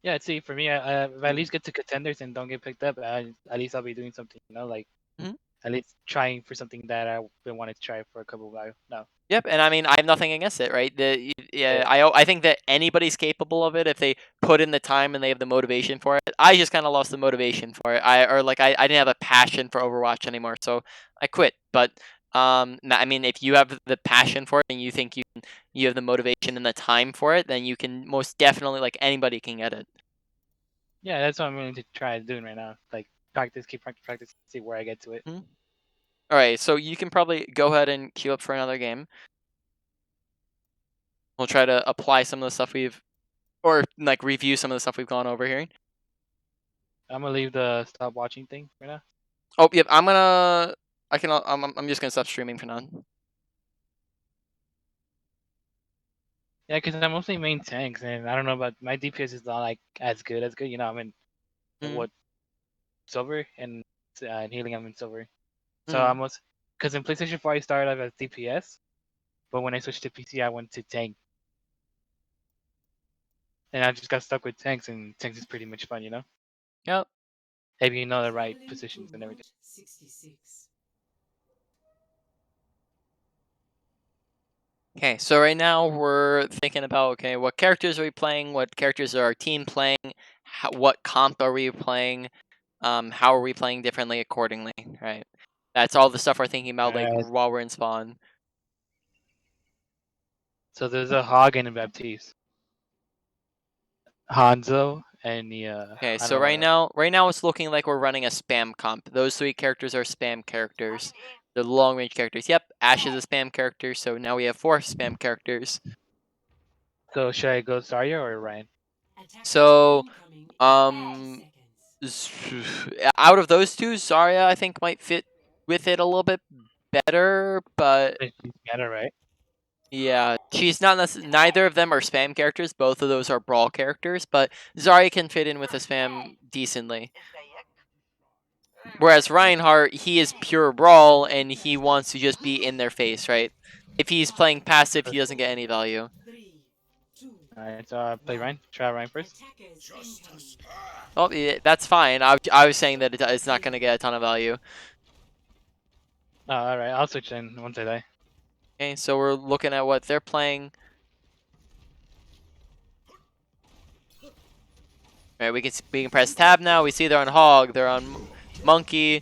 Yeah, see, for me, if I at least get to contenders and don't get picked up, at least I'll be doing something, like Mhm. at least trying for something that I've been wanting to try for a couple of while now. Yep, and I mean, I have nothing against it, right? Yeah, Yeah. I think that anybody's capable of it if they put in the time and they have the motivation for it. I just kind of lost the motivation for it. I didn't have a passion for Overwatch anymore, so I quit. But I mean, if you have the passion for it and you think you have the motivation and the time for it, then you can most definitely, like, anybody can get it. Yeah, that's what I'm willing to try doing right now. Like practice, keep practice, see where I get to it. Mhm. All right, so you can probably go ahead and queue up for another game. We'll try to apply some of the stuff or like review some of the stuff we've gone over here. I'm gonna leave the stop watching thing right now. Oh, yep. I'm just gonna stop streaming for now. Yeah, because I'm mostly main tanks, and I don't know about my DPS is not like as good as good. I'm in Mhm. what silver and healing. I'm in silver, so Mhm. because in PlayStation 4 I started off as DPS, but when I switched to PC I went to tank, and I just got stuck with tanks, and tanks is pretty much fun, Yep. if you know the right positions and everything. 66. Okay, so right now we're thinking about, okay, what characters are we playing? What characters are our team playing? What comp are we playing? How are we playing differently accordingly? Right. That's all the stuff we're thinking about, like, Alright, while we're in spawn. so there's a Hog and a Baptiste, Hanzo, and the Okay, I don't so know what else. right now it's looking like we're running a spam comp. Those 3 characters are spam characters. The long range characters. Yep, Ashe is a spam character, so now we have 4 spam characters. So should I go Zarya or Ryan? So, Incoming in 30 um, out of those 2, Zarya I think might fit with it a little bit better, but She's better, right? yeah, she's not neither of them are spam characters. Both of those are brawl characters, but Zarya can fit in with the spam decently. Whereas Reinhardt, he is pure brawl, and he wants to just be in their face, right? If he's playing passive, he doesn't get any value. 3, 2, Alright, so play Ryan. Try Ryan first. attackers Justice. incoming. Oh, yeah, that's fine. I was saying that it's not going to get a ton of value. Oh, alright, I'll switch in once I die. Okay, so we're looking at what they're playing. Alright, we can press tab now. We see they're on Hog, they're on Monkey,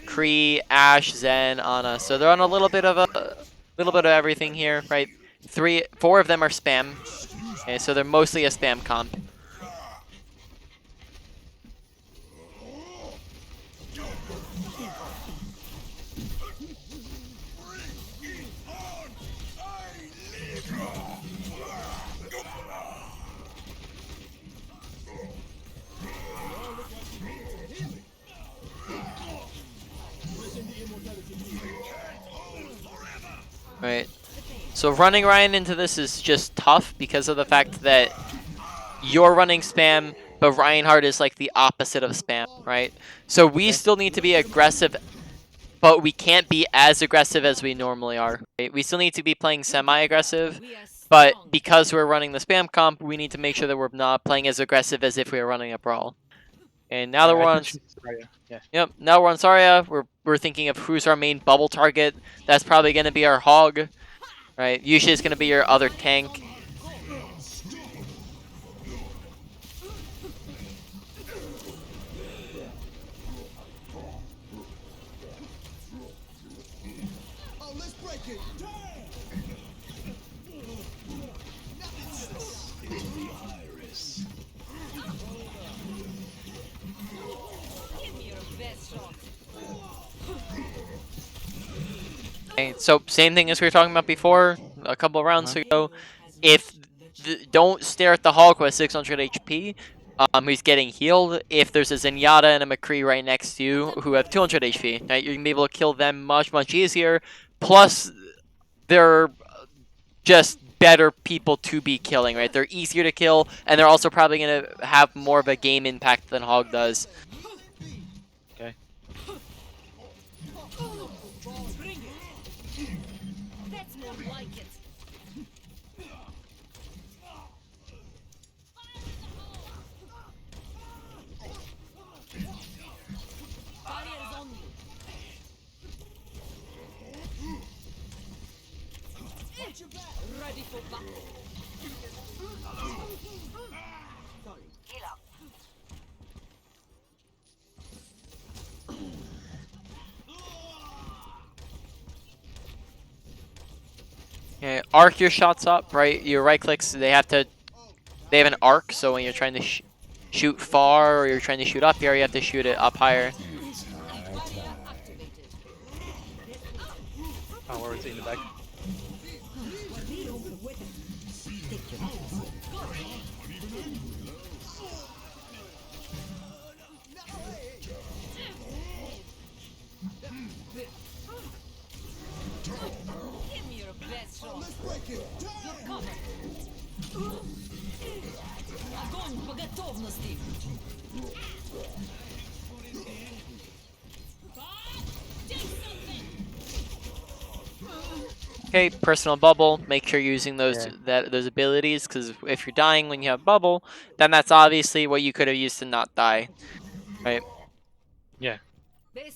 Kree, Ashe, Zen, Ana. So they're on a little bit of everything here, right? 4 of them are spam. Okay, so they're mostly a spam comp. Right. So running Ryan into this is just tough because of the fact that you're running spam, but Reinhardt is like the opposite of spam, right? So we still need to be aggressive, but we can't be as aggressive as we normally are. Right? We still need to be playing semi-aggressive, We are but strong. because we're running the spam comp, we need to make sure that we're not playing as aggressive as if we were running a brawl. And now that we're on, Yeah. yep, now we're on Zarya. We're thinking of who's our main bubble target. That's probably going to be our Hog, right? Usually it's going to be your other tank. Oh, let's break it. Give me your best shot. Okay, so same thing as we were talking about before, a couple of rounds ago. If don't stare at the Hulk with 600 HP, who's getting healed. If there's a Zenyatta and a McCree right next to you who have 200 HP, right, you're gonna be able to kill them much easier. Plus, they're just better people to be killing, right? They're easier to kill, and they're also probably gonna have more of a game impact than Hog does. Okay. Bring it. That's more like it. Barrier is on you. Ready for battle. Okay, arc your shots up, right? Your right clicks, they have an arc, so when you're trying to shoot far or you're trying to shoot up here, you have to shoot it up higher. Barrier activated. Oh, where is it in the back? Give me your best shot. Let's break it. You're covered. Огонь по готовности. Okay, personal bubble. Make sure you're using those those abilities, because if you're dying when you have bubble, then that's obviously what you could have used to not die, right? Yeah.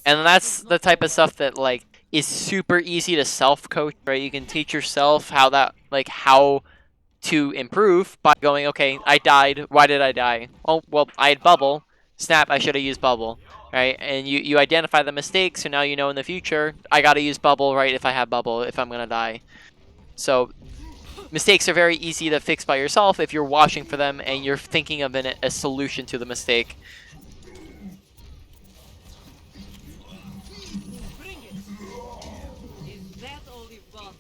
And that's the type of stuff that like is super easy to self-coach, right? You can teach yourself how to improve by going, okay, I died. Why did I die? Oh, well, I had bubble. Snap, I should have used bubble, right? And you identify the mistakes, so now you know in the future, I got to use bubble, right, if I have bubble, if I'm going to die. So mistakes are very easy to fix by yourself if you're watching for them and you're thinking of a solution to the mistake. Bring it. Is that all you've got?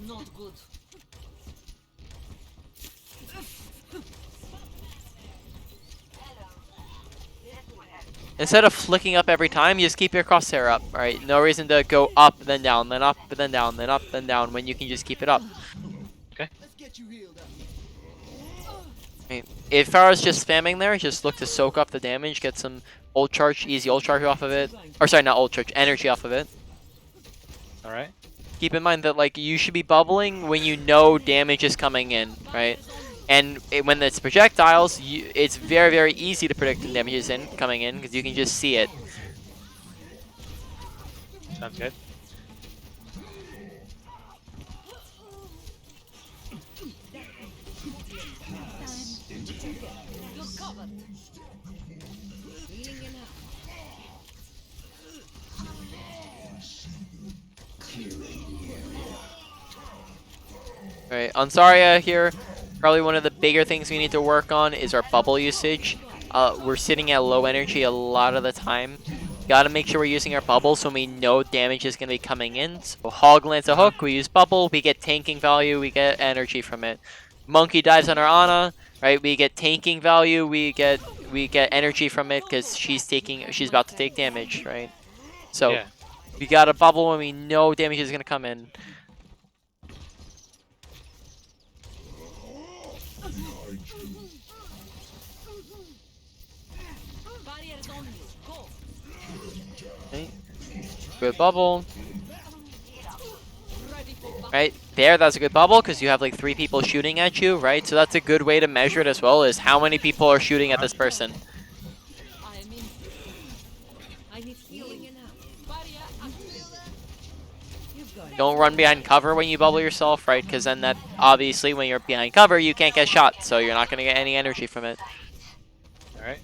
Not good. Instead of flicking up every time, you just keep your crosshair up, right? No reason to go up, then down, then up, then down, then up, then down, when you can just keep it up. Okay. Let's get you healed up. Right. If I was just spamming there, just look to soak up the damage, get some ult charge, easy ult charge off of it. Or sorry, not ult charge, energy off of it. All right. Keep in mind that like you should be bubbling when you know damage is coming in, right? And when it's projectiles, it's very easy to predict the damage is coming in because you can just see it. Sounds good. You're covered. Healing enough. Alright, on Zarya here, probably one of the bigger things we need to work on is our bubble usage. We're sitting at low energy a lot of the time. Gotta make sure we're using our bubble so we know damage is gonna be coming in. So Hog lands a hook, we use bubble, we get tanking value, we get energy from it. Monkey dives on our Ana, right? We get tanking value, we get energy from it because she's about to take damage, right? So Yeah. we got a bubble when we know damage is gonna come in. Barriers on you. Go. Okay. Good bubble. Ready for battle. Right there, that's a good bubble because you have like 3 people shooting at you, right? So that's a good way to measure it as well, is how many people are shooting at this person. I am in. I need healing enough. Barrier activated. You've got it. Don't run behind cover when you bubble yourself, right? Because then that, obviously, when you're behind cover, you can't get shot, so you're not going to get any energy from it. All right.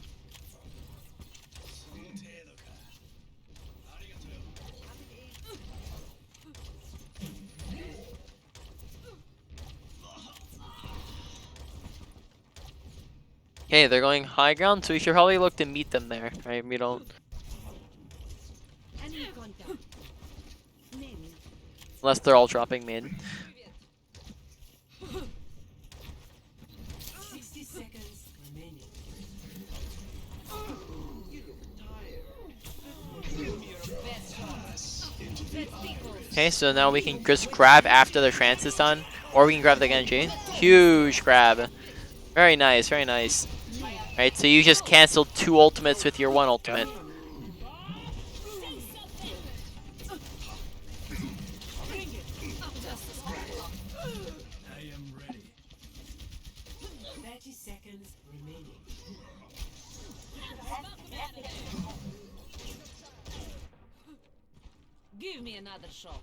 Okay, they're going high ground, so we should probably look to meet them there, right? We don't, Enemy contact. Name. unless they're all dropping mid. 60 seconds remaining. Okay, so now we can just grab after the trance is done, or we can grab the Genji. Huge grab. Very nice, very nice. Right, so you just canceled 2 ultimates with your 1 ultimate. I am ready. 30 seconds remaining. Give me another shot.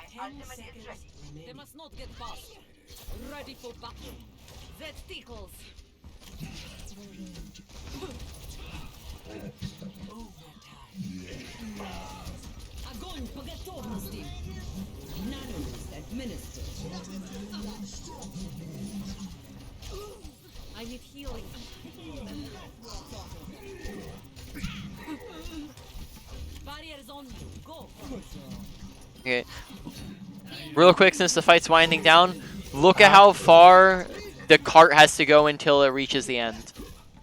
Seconds They remaining. must not get past. Ready for battle. That tickles. Огонь по готовности. Nanos administered. I need healing. Barriers on you. Go. Okay. Real quick, since the fight's winding down, look at how far the cart has to go until it reaches the end.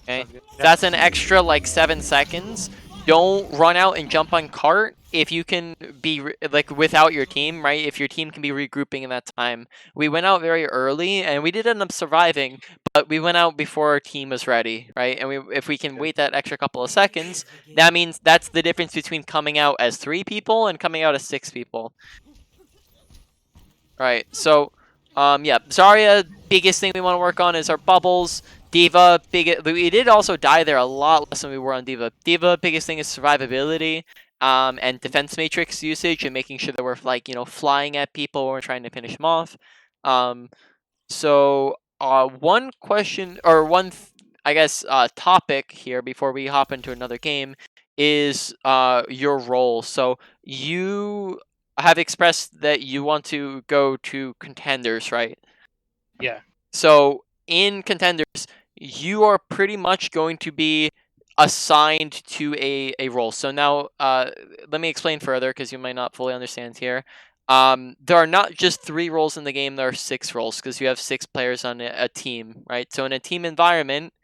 Okay? Sounds good. That's an extra like 7 seconds. Don't run out and jump on cart if you can be like without your team, right? If your team can be regrouping in that time. We went out very early and we did end up surviving, but we went out before our team was ready, right? And if we can wait that extra couple of seconds, that means that's the difference between coming out as 3 people and coming out as 6 people. Right, so, yeah, Zarya, biggest thing we want to work on is our bubbles. D.Va, we did also die there a lot less than we were on D.Va. D.Va, biggest thing is survivability, and defense matrix usage and making sure that we're, like, you know, flying at people when we're trying to finish them off. So, one question, or one, I guess, topic here before we hop into another game is your role. So, you have expressed that you want to go to contenders, right? Yeah. So in contenders, you are pretty much going to be assigned to a role. So now, let me explain further because you might not fully understand here. There are not just 3 roles in the game, there are 6 roles because you have 6 players on a team, right? So in a team environment,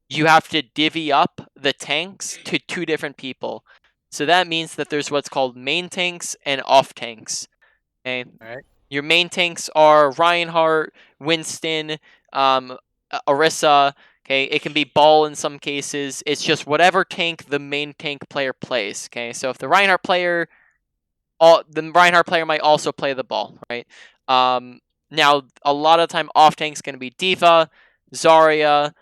you have to divvy up the tanks to 2 different people. So that means that there's what's called main tanks and off tanks. Okay. Alright. Your main tanks are Reinhardt, Winston, Orisa. Okay, it can be Ball in some cases. It's just whatever tank the main tank player plays. Okay, so if the Reinhardt player might also play the Ball, right? Now a lot of time off tank's gonna be D.Va, Zarya.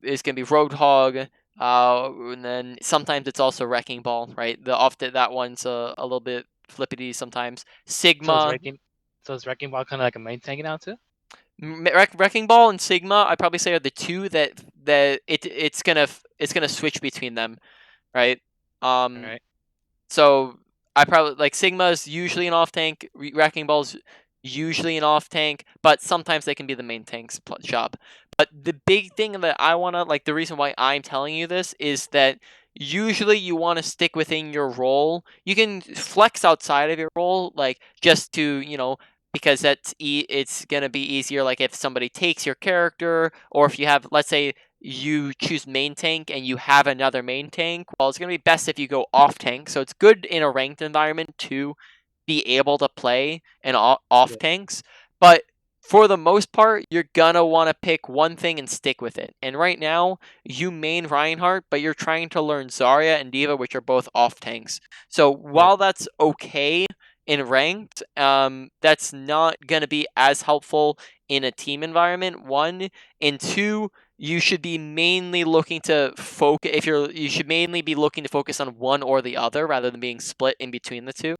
It's gonna be Roadhog, And then sometimes it's also Wrecking Ball, right? Often that one's a little bit flippity sometimes. So Sigma, is Wrecking Ball kind of like a main tank now too? Wrecking Ball and Sigma, I probably say are the two it's gonna switch between them, right? All Um, right. so I probably like Sigma's usually an off tank, Wrecking Ball's usually an off tank, but sometimes they can be the main tank's job. But the big thing that I wanna like the reason why I'm telling you this is that usually you want to stick within your role. You can flex outside of your role, like just to because it's gonna be easier. Like if somebody takes your character, or if you have, let's say, you choose main tank and you have another main tank, well, it's going to be best if you go off tank. So it's good in a ranked environment to be able to play and off Yeah. tanks. But for the most part, you're going to want to pick one thing and stick with it. And right now, you main Reinhardt, but you're trying to learn Zarya and Diva, which are both off tanks. So Yeah. while that's okay in ranked, that's not going to be as helpful in a team environment, one. And two, you should be mainly looking to focus you should mainly be looking to focus on one or the other rather than being split in between the two.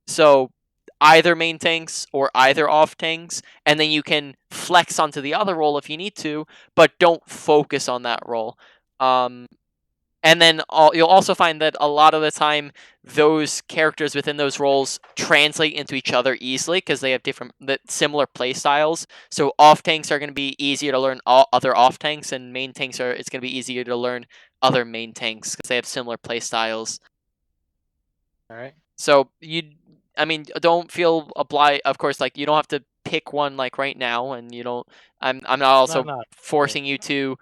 So either main tanks or either off tanks, and then you can flex onto the other role if you need to, but don't focus on that role. And then you'll also find that a lot of the time, those characters within those roles translate into each other easily because they have similar play styles. So off tanks are going to be easier to learn other off tanks, and main tanks it's going to be easier to learn other main tanks because they have similar play styles. All right. So don't feel obliged. Of course, like you don't have to pick one like right now, and you don't. I'm not also No. forcing you to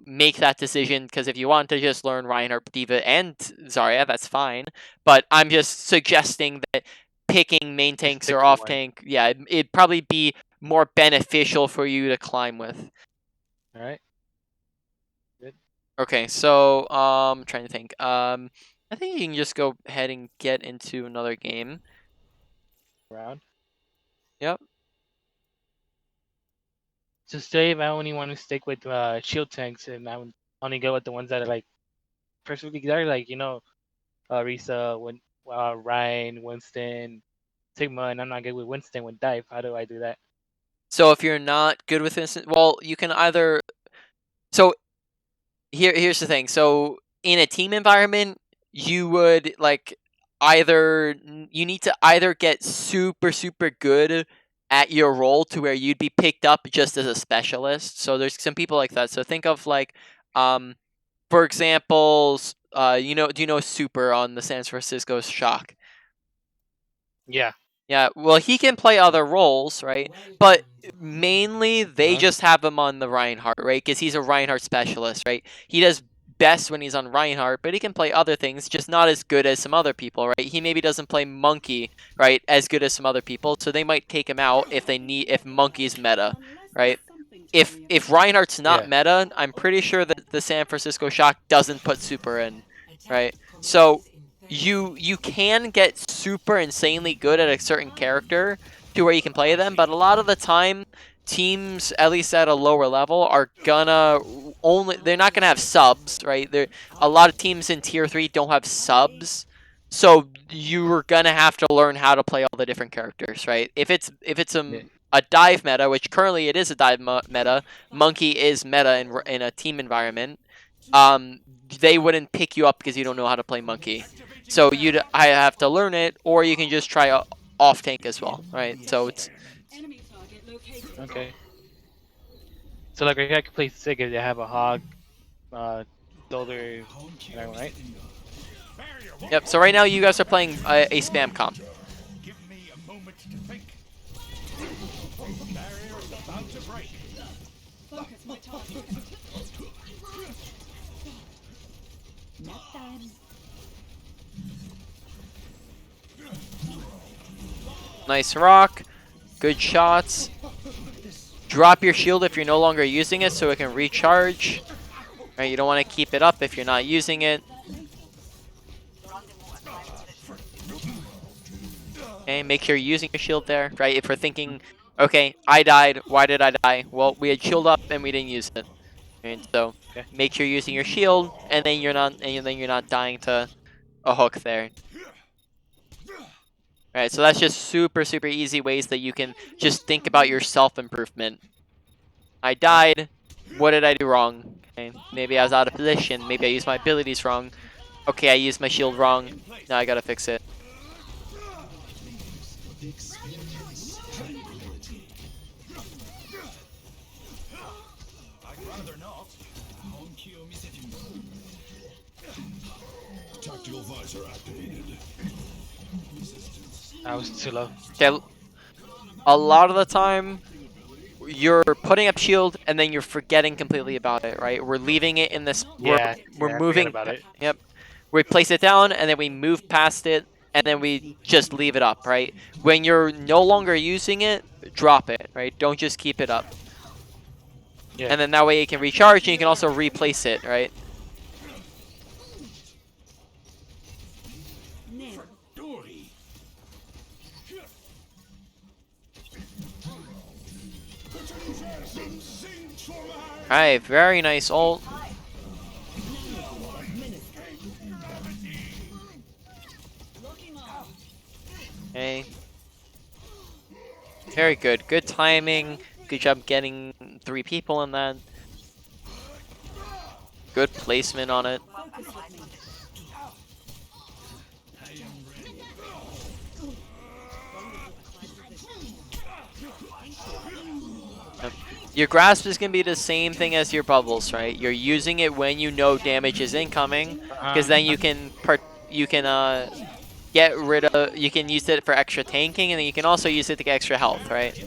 make that decision because if you want to just learn Reinhardt, Diva, and Zarya, that's fine. But I'm just suggesting that picking main Just tanks pick or the off one. tank, yeah, it'd probably be more beneficial for you to climb with. All right. Okay, so I'm trying to think. I think you can just go ahead and get into another game. Round. Yep. So say if I only want to stick with shield tanks, and I would only go with the ones that are like perfectly good, like Risa, Ryan, Winston, Sigma, and I'm not good with Winston with dive. How do I do that? So if you're not good with instant, well, you can either. So here's the thing. So in a team environment, you would you need to either get super good at your role to where you'd be picked up just as a specialist. So there's some people like that. So think of for example, do you know Super on the San Francisco Shock? Yeah. Yeah, well, he can play other roles, right? But mainly they Uh-huh. just have him on the Reinhardt, right? Because he's a Reinhardt specialist, right? He does best when he's on Reinhardt, but he can play other things, just not as good as some other people, right? He maybe doesn't play Monkey, right, as good as some other people, so they might take him out if Monkey's meta, right? If Reinhardt's not Yeah. meta, I'm pretty sure that the San Francisco Shock doesn't put Super in, right? So you can get super insanely good at a certain character to where you can play them, but a lot of the time teams, at least at a lower level, are gonna they're not gonna have subs, right? A lot of teams in tier 3 don't have subs, so you're gonna have to learn how to play all the different characters, right? If it's Yeah. a dive meta, which currently it is a dive meta, Monkey is meta in a team environment, they wouldn't pick you up because you don't know how to play Monkey. So I have to learn it, or you can just try off tank as well, right? So it's Okay. So like I could play Sig if they have a hog, shoulder, right? yep. So right now you guys are playing a spam comp. Give me a moment to think. Barrier's about to break. Focus my target. Nice rock, good shots. Drop your shield if you're no longer using it so it can recharge. Right, you don't want to keep it up if you're not using it. Okay, make sure you're using your shield there, right? If we're thinking, okay, I died, why did I die? Well, we had shield up and we didn't use it. And so Okay. make sure you're using your shield, and then you're not dying to a hook there. Alright, so that's just super easy ways that you can just think about your self-improvement. I died. What did I do wrong? Okay, maybe I was out of position. Maybe I used my abilities wrong. Okay, I used my shield wrong. Now I gotta fix it. I'd rather not. Tactical visor activated. I was too low. Okay, a lot of the time, you're putting up shield and then you're forgetting completely about it, right? We're leaving it in this. Yeah, We're I forget moving. about it. Yep. We place it down and then we move past it and then we just leave it up, right? When you're no longer using it, drop it, right? Don't just keep it up. Yeah. And then that way it can recharge and you can also replace it, right? Dory. Alright, very nice ult. Okay. Very good. Good timing. Good job getting 3 people in that. Good placement on it. Your grasp is going to be the same thing as your bubbles, right? You're using it when you know damage is incoming, because then you can get rid of, you can use it for extra tanking, and then you can also use it to get extra health, right?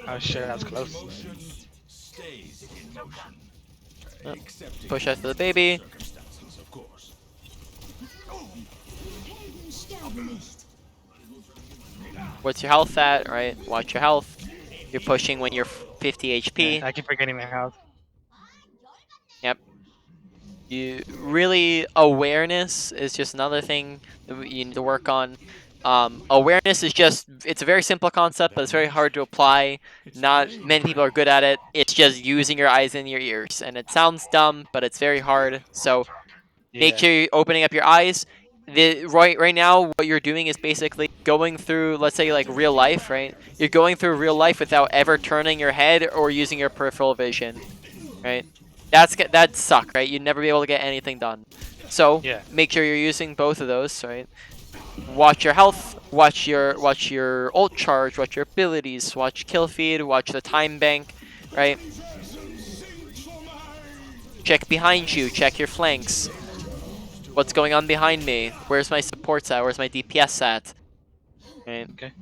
Oh shit, that was close. Stays in motion. Except Push out to the baby. circumstances, of course. What's your health at, right? Watch your health. You're pushing when you're 50 HP. I keep forgetting my health. Yep. You really, awareness is just another thing that you need to work on. Awareness is just, it's a very simple concept, but it's very hard to apply. Not many people are good at it. It's just using your eyes and your ears. And it sounds dumb, but it's very hard. So make Yeah. sure you're opening up your eyes. Right now, what you're doing is basically going through, let's say, like real life, right? You're going through real life without ever turning your head or using your peripheral vision, right? That'd suck, right? You'd never be able to get anything done. So Yeah. make sure you're using both of those, right? Watch your health, watch your ult charge, watch your abilities, watch kill feed, watch the time bank, right? Check behind you, check your flanks. What's going on behind me? Where's my supports at? Where's my DPS at? Right? Okay.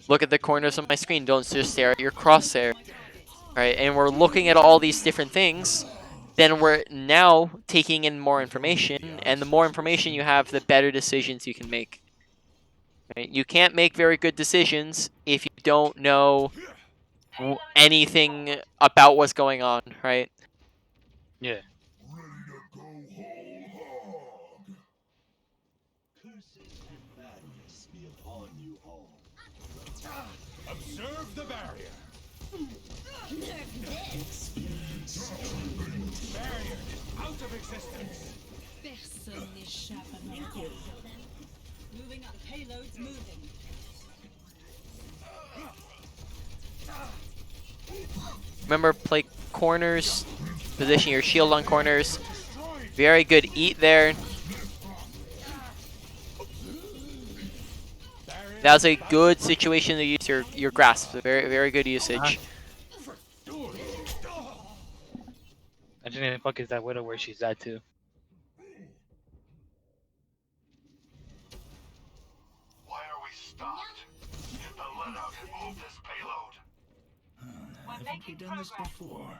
Look at the corners of my screen. Don't just stare at your crosshair. Right? And we're looking at all these different things. Then we're now taking in more information. And the more information you have, the better decisions you can make. Right? You can't make very good decisions if you don't know anything about what's going on, right? Yeah. Observe the barrier. Barrier out of existence. Personne n'échappe à mon coup. Moving up. Payloads moving. Remember, play corners. Position your shield on corners. Very good eat there. That was a good situation to use your grasp. Very good usage. I didn't even fuck is that widow where she's at too. Why are we stopped? Get the lead out and move this payload. Haven't we done this before?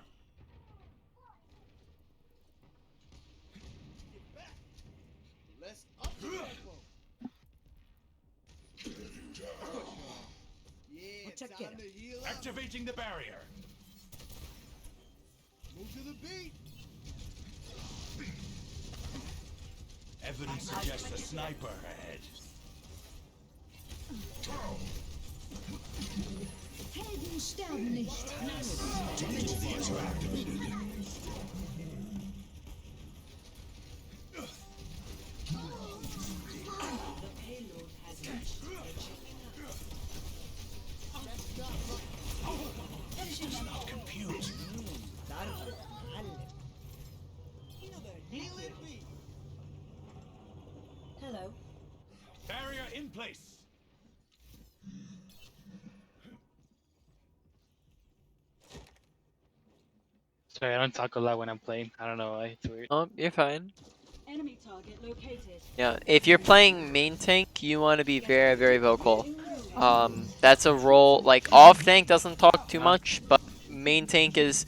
Activating the barrier. Move to the beat. Evidence suggests a sniper ahead. Helden sterben nicht. The payload has reached the Does not compute. Hello. Barrier in place. Sorry, I don't talk a lot when I'm playing. I don't know why. It's weird. Oh, you're fine. Enemy target located. Yeah, if you're playing main tank, you want to be very, very vocal. That's a role, like, off tank doesn't talk too much, but main tank is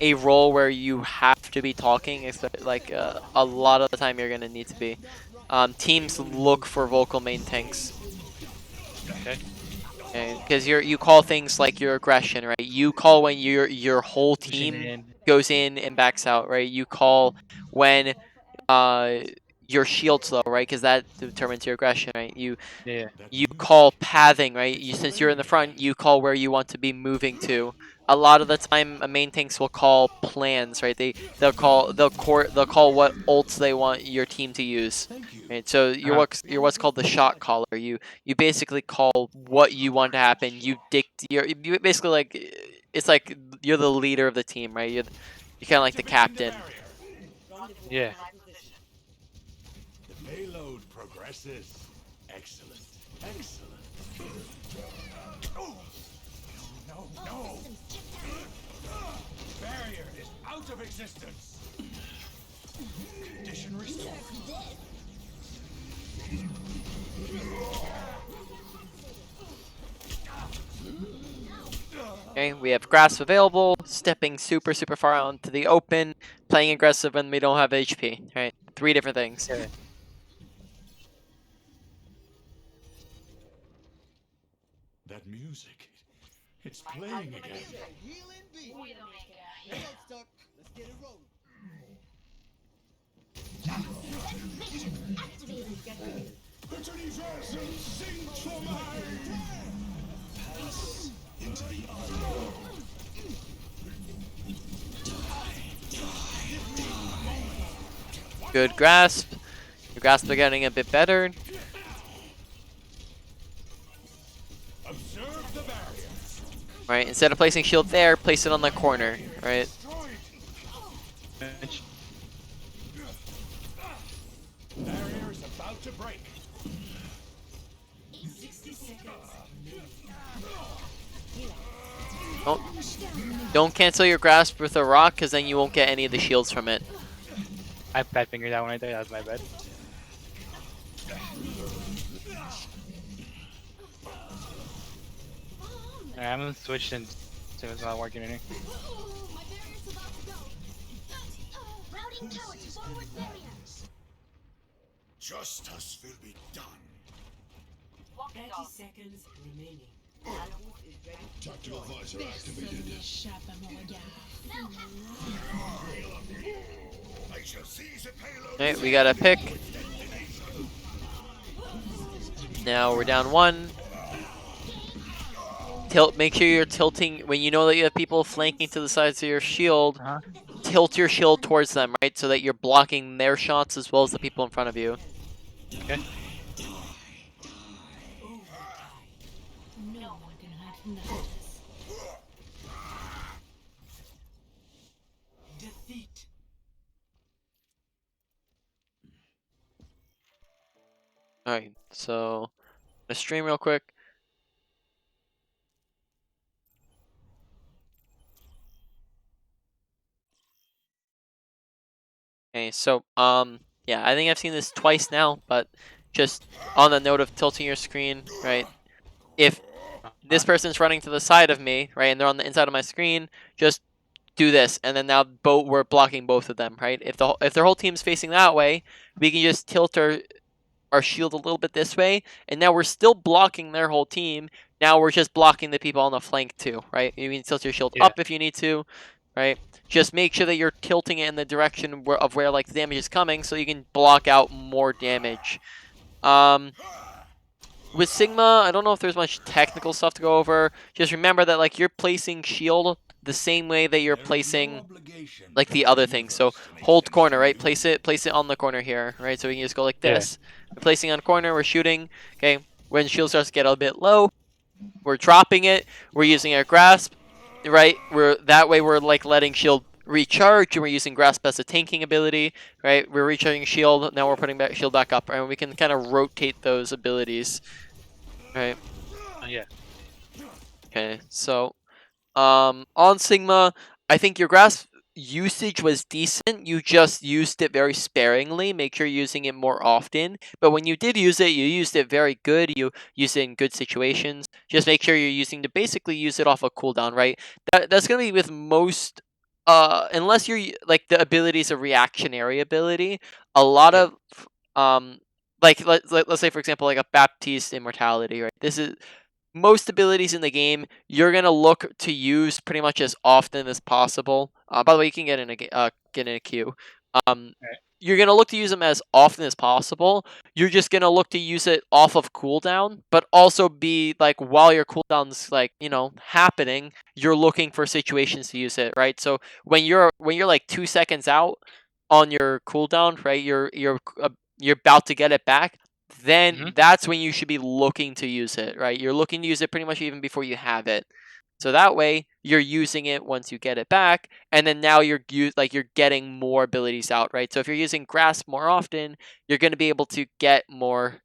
a role where you have to be talking, like, a lot of the time you're going to need to be. Teams look for vocal main tanks. Okay. Because you call things like your aggression, right? You call when your whole Pushing team in. goes in and backs out, right? You call when your shield's low, right? Because that determines your aggression, right? You Yeah. call pathing, right? Since you're in the front, you call where you want to be moving to. A lot of the time, main tanks will call plans, right? They'll call what ults they want your team to use. Thank you. Right, so you're what's called the shot caller. You basically call what you want to happen. You basically like, it's like you're the leader of the team, right? You're kind of like the captain. Yeah. The payload progresses. Excellent. Excellent. Oh. No. Barrier is out of existence. Condition restored. Okay, we have grasp available, stepping super far out into the open, playing aggressive when we don't have HP. Right, 3 different things. Yeah. That music. It's playing again. Good grasp. Your grasp are getting a bit better. Observe the barrier. Right, instead of placing shield there, place it on the corner. Right. Bench. Barrier is about to break. 60 seconds. Don't cancel your grasp with a rock, because then you won't get any of the shields from it. I fat fingered that one right there. That was my bad. Alright, I'm gonna switch and see if it's not working in here. My barrier's about to go. Routing tower to forward barrier. Justice will be done. 30 seconds remaining. Tactical visor activated. I shall seize a payload. Alright, we got a pick. Now we're down 1. Make sure you're tilting when you know that you have people flanking to the sides of your shield. Tilt your shield towards them, right, so that you're blocking their shots as well as the people in front of you. Okay. No one can hide from the hunters. Defeat. Alright, so I'm gonna stream real quick. Okay, so yeah, I think I've seen this twice now, but just on the note of tilting your screen, right? If this person's running to the side of me, right, and they're on the inside of my screen, just do this, and then now we're blocking both of them, right? If their whole team's facing that way, we can just tilt our shield a little bit this way, and now we're still blocking their whole team. Now we're just blocking the people on the flank too, right? You can tilt your shield up if you need to, right? Just make sure that you're tilting it in the direction of where like the damage is coming, so you can block out more damage. With Sigma, I don't know if there's much technical stuff to go over. Just remember that like you're placing shield the same way that you're placing like the other things. So hold corner, right? Place it on the corner here, right? So we can just go like this. We're placing on corner, we're shooting. Okay, when shield starts to get a bit low, we're dropping it. We're using our grasp, right? We're like letting shield recharge, and we're using grasp as a tanking ability, right? We're recharging shield. Now we're putting back shield back up, and we can kind of rotate those abilities, right? Yeah. Okay, so on Sigma, I think your grasp usage was decent. You just used it very sparingly. Make sure you're using it more often. But when you did use it, you used it very good. You used it in good situations. Just make sure you're using to basically use it off a cooldown, right? That's gonna be with most. Unless you're like the ability is a reactionary ability, a lot Yeah. of um like let's say for example like a Baptiste immortality, right? This is most abilities in the game you're gonna look to use pretty much as often as possible. By the way, you can get in a queue. Um, Right. you're gonna look to use them as often as possible. You're just gonna look to use it off of cooldown, but also be like while your cooldown's like happening, you're looking for situations to use it, right? So when you're like 2 seconds out on your cooldown, right? You're about to get it back, then that's when you should be looking to use it, right? You're looking to use it pretty much even before you have it. So that way you're using it once you get it back, and then now you're getting more abilities out, right? So if you're using grasp more often, you're going to be able to get more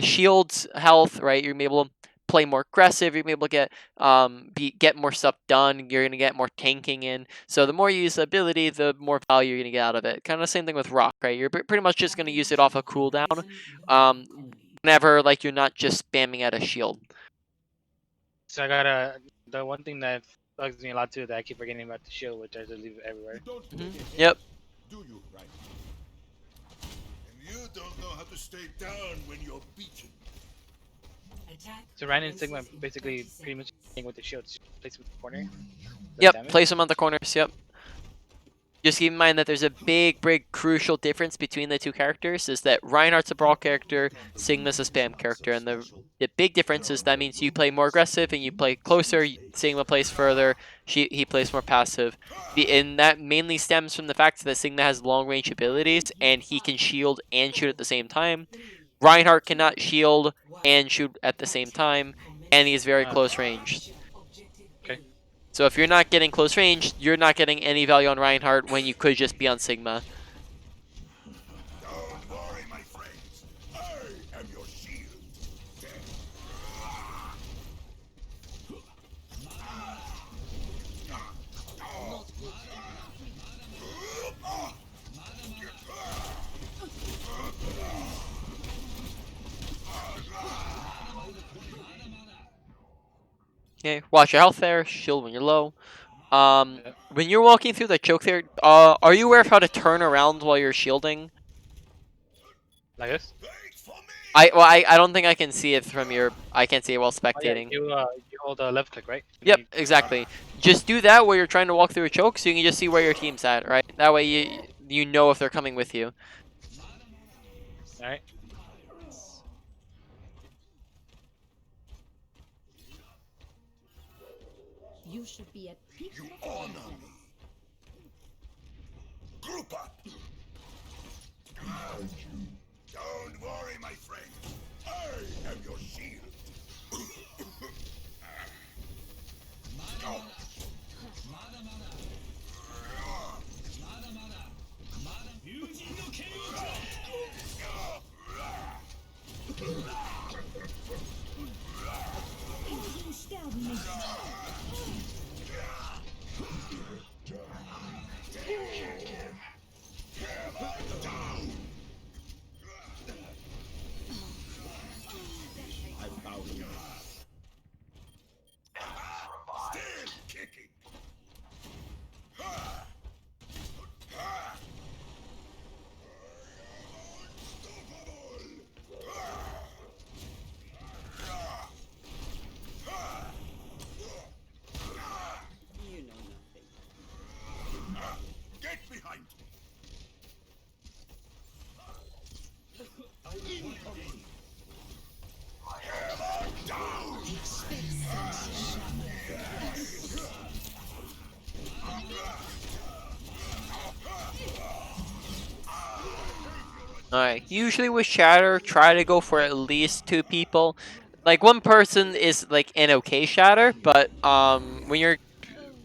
shields health, right? You're gonna be able to play more aggressive. You're gonna be able to get more stuff done. You're gonna get more tanking in. So the more you use the ability, the more value you're gonna get out of it. Kind of the same thing with rock, right? You're pretty much just gonna use it off a cooldown, um, whenever like you're not just spamming at a shield. So the one thing that bugs me a lot too that I keep forgetting about the shield, which I just leave it everywhere. Yep. Do you, right? And you don't know how to stay down when you're beaten. Attack. So Ryan and Sigma basically pretty much with the shield, just place it in the corner. Yep. Place them on the corners. Yep. Just keep in mind that there's a big crucial difference between the two characters, is that Reinhardt's a brawl character, Sigma's a spam character, and the big difference is that means you play more aggressive and you play closer, Sigma plays further, he plays more passive. And that mainly stems from the fact that Sigma has long range abilities and he can shield and shoot at the same time. Reinhardt cannot shield and shoot at the same time, and he's very close range. Okay. So if you're not getting close range, you're not getting any value on Reinhardt when you could just be on Sigma. Don't worry, my friends. I am your shield. Okay, watch your health there, shield when you're low. When you're walking through the choke there, are you aware of how to turn around while you're shielding? Like this? I don't think I can see it from I can't see it while Oh, yeah, spectating. you hold left click, right? Yep, exactly. Just do that while you're trying to walk through a choke, so you can just see where your team's at, right? That way you know if they're coming with you. All right. You should be at peak You performance honor level. me. Group up. Don't worry, my friend. I am your shield. usually with Shatter, try to go for at least 2 people. Like, one person is like an okay Shatter, but when you're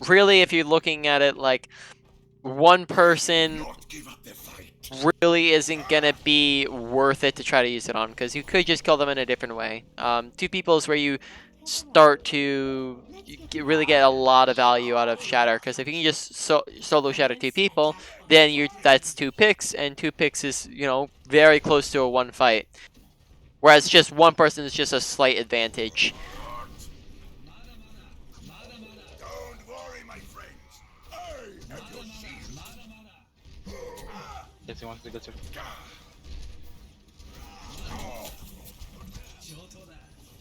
really, if you're looking at it like one person really isn't gonna be worth it to try to use it on, because you could just kill them in a different way. 2 people is where you start to really get a lot of value out of Shatter, because if you can just solo Shatter 2 people, then that's 2 picks, and 2 picks is, you know, very close to a 1 fight. Whereas just one person is just a slight advantage. Don't worry, my friends. I have your shield. Yes, he wants to go to.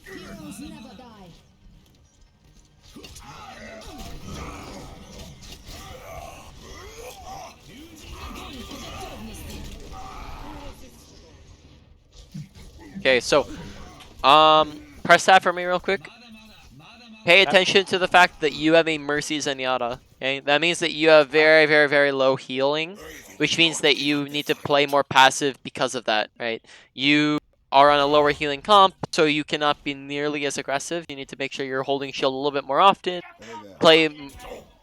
Heroes never die. Okay, so press that for me real quick. Pay attention to the fact that you have a Mercy Zenyatta. Okay, that means that you have very, very, very low healing, which means that you need to play more passive because of that, right? You are on a lower healing comp, so you cannot be nearly as aggressive. You need to make sure you're holding shield a little bit more often.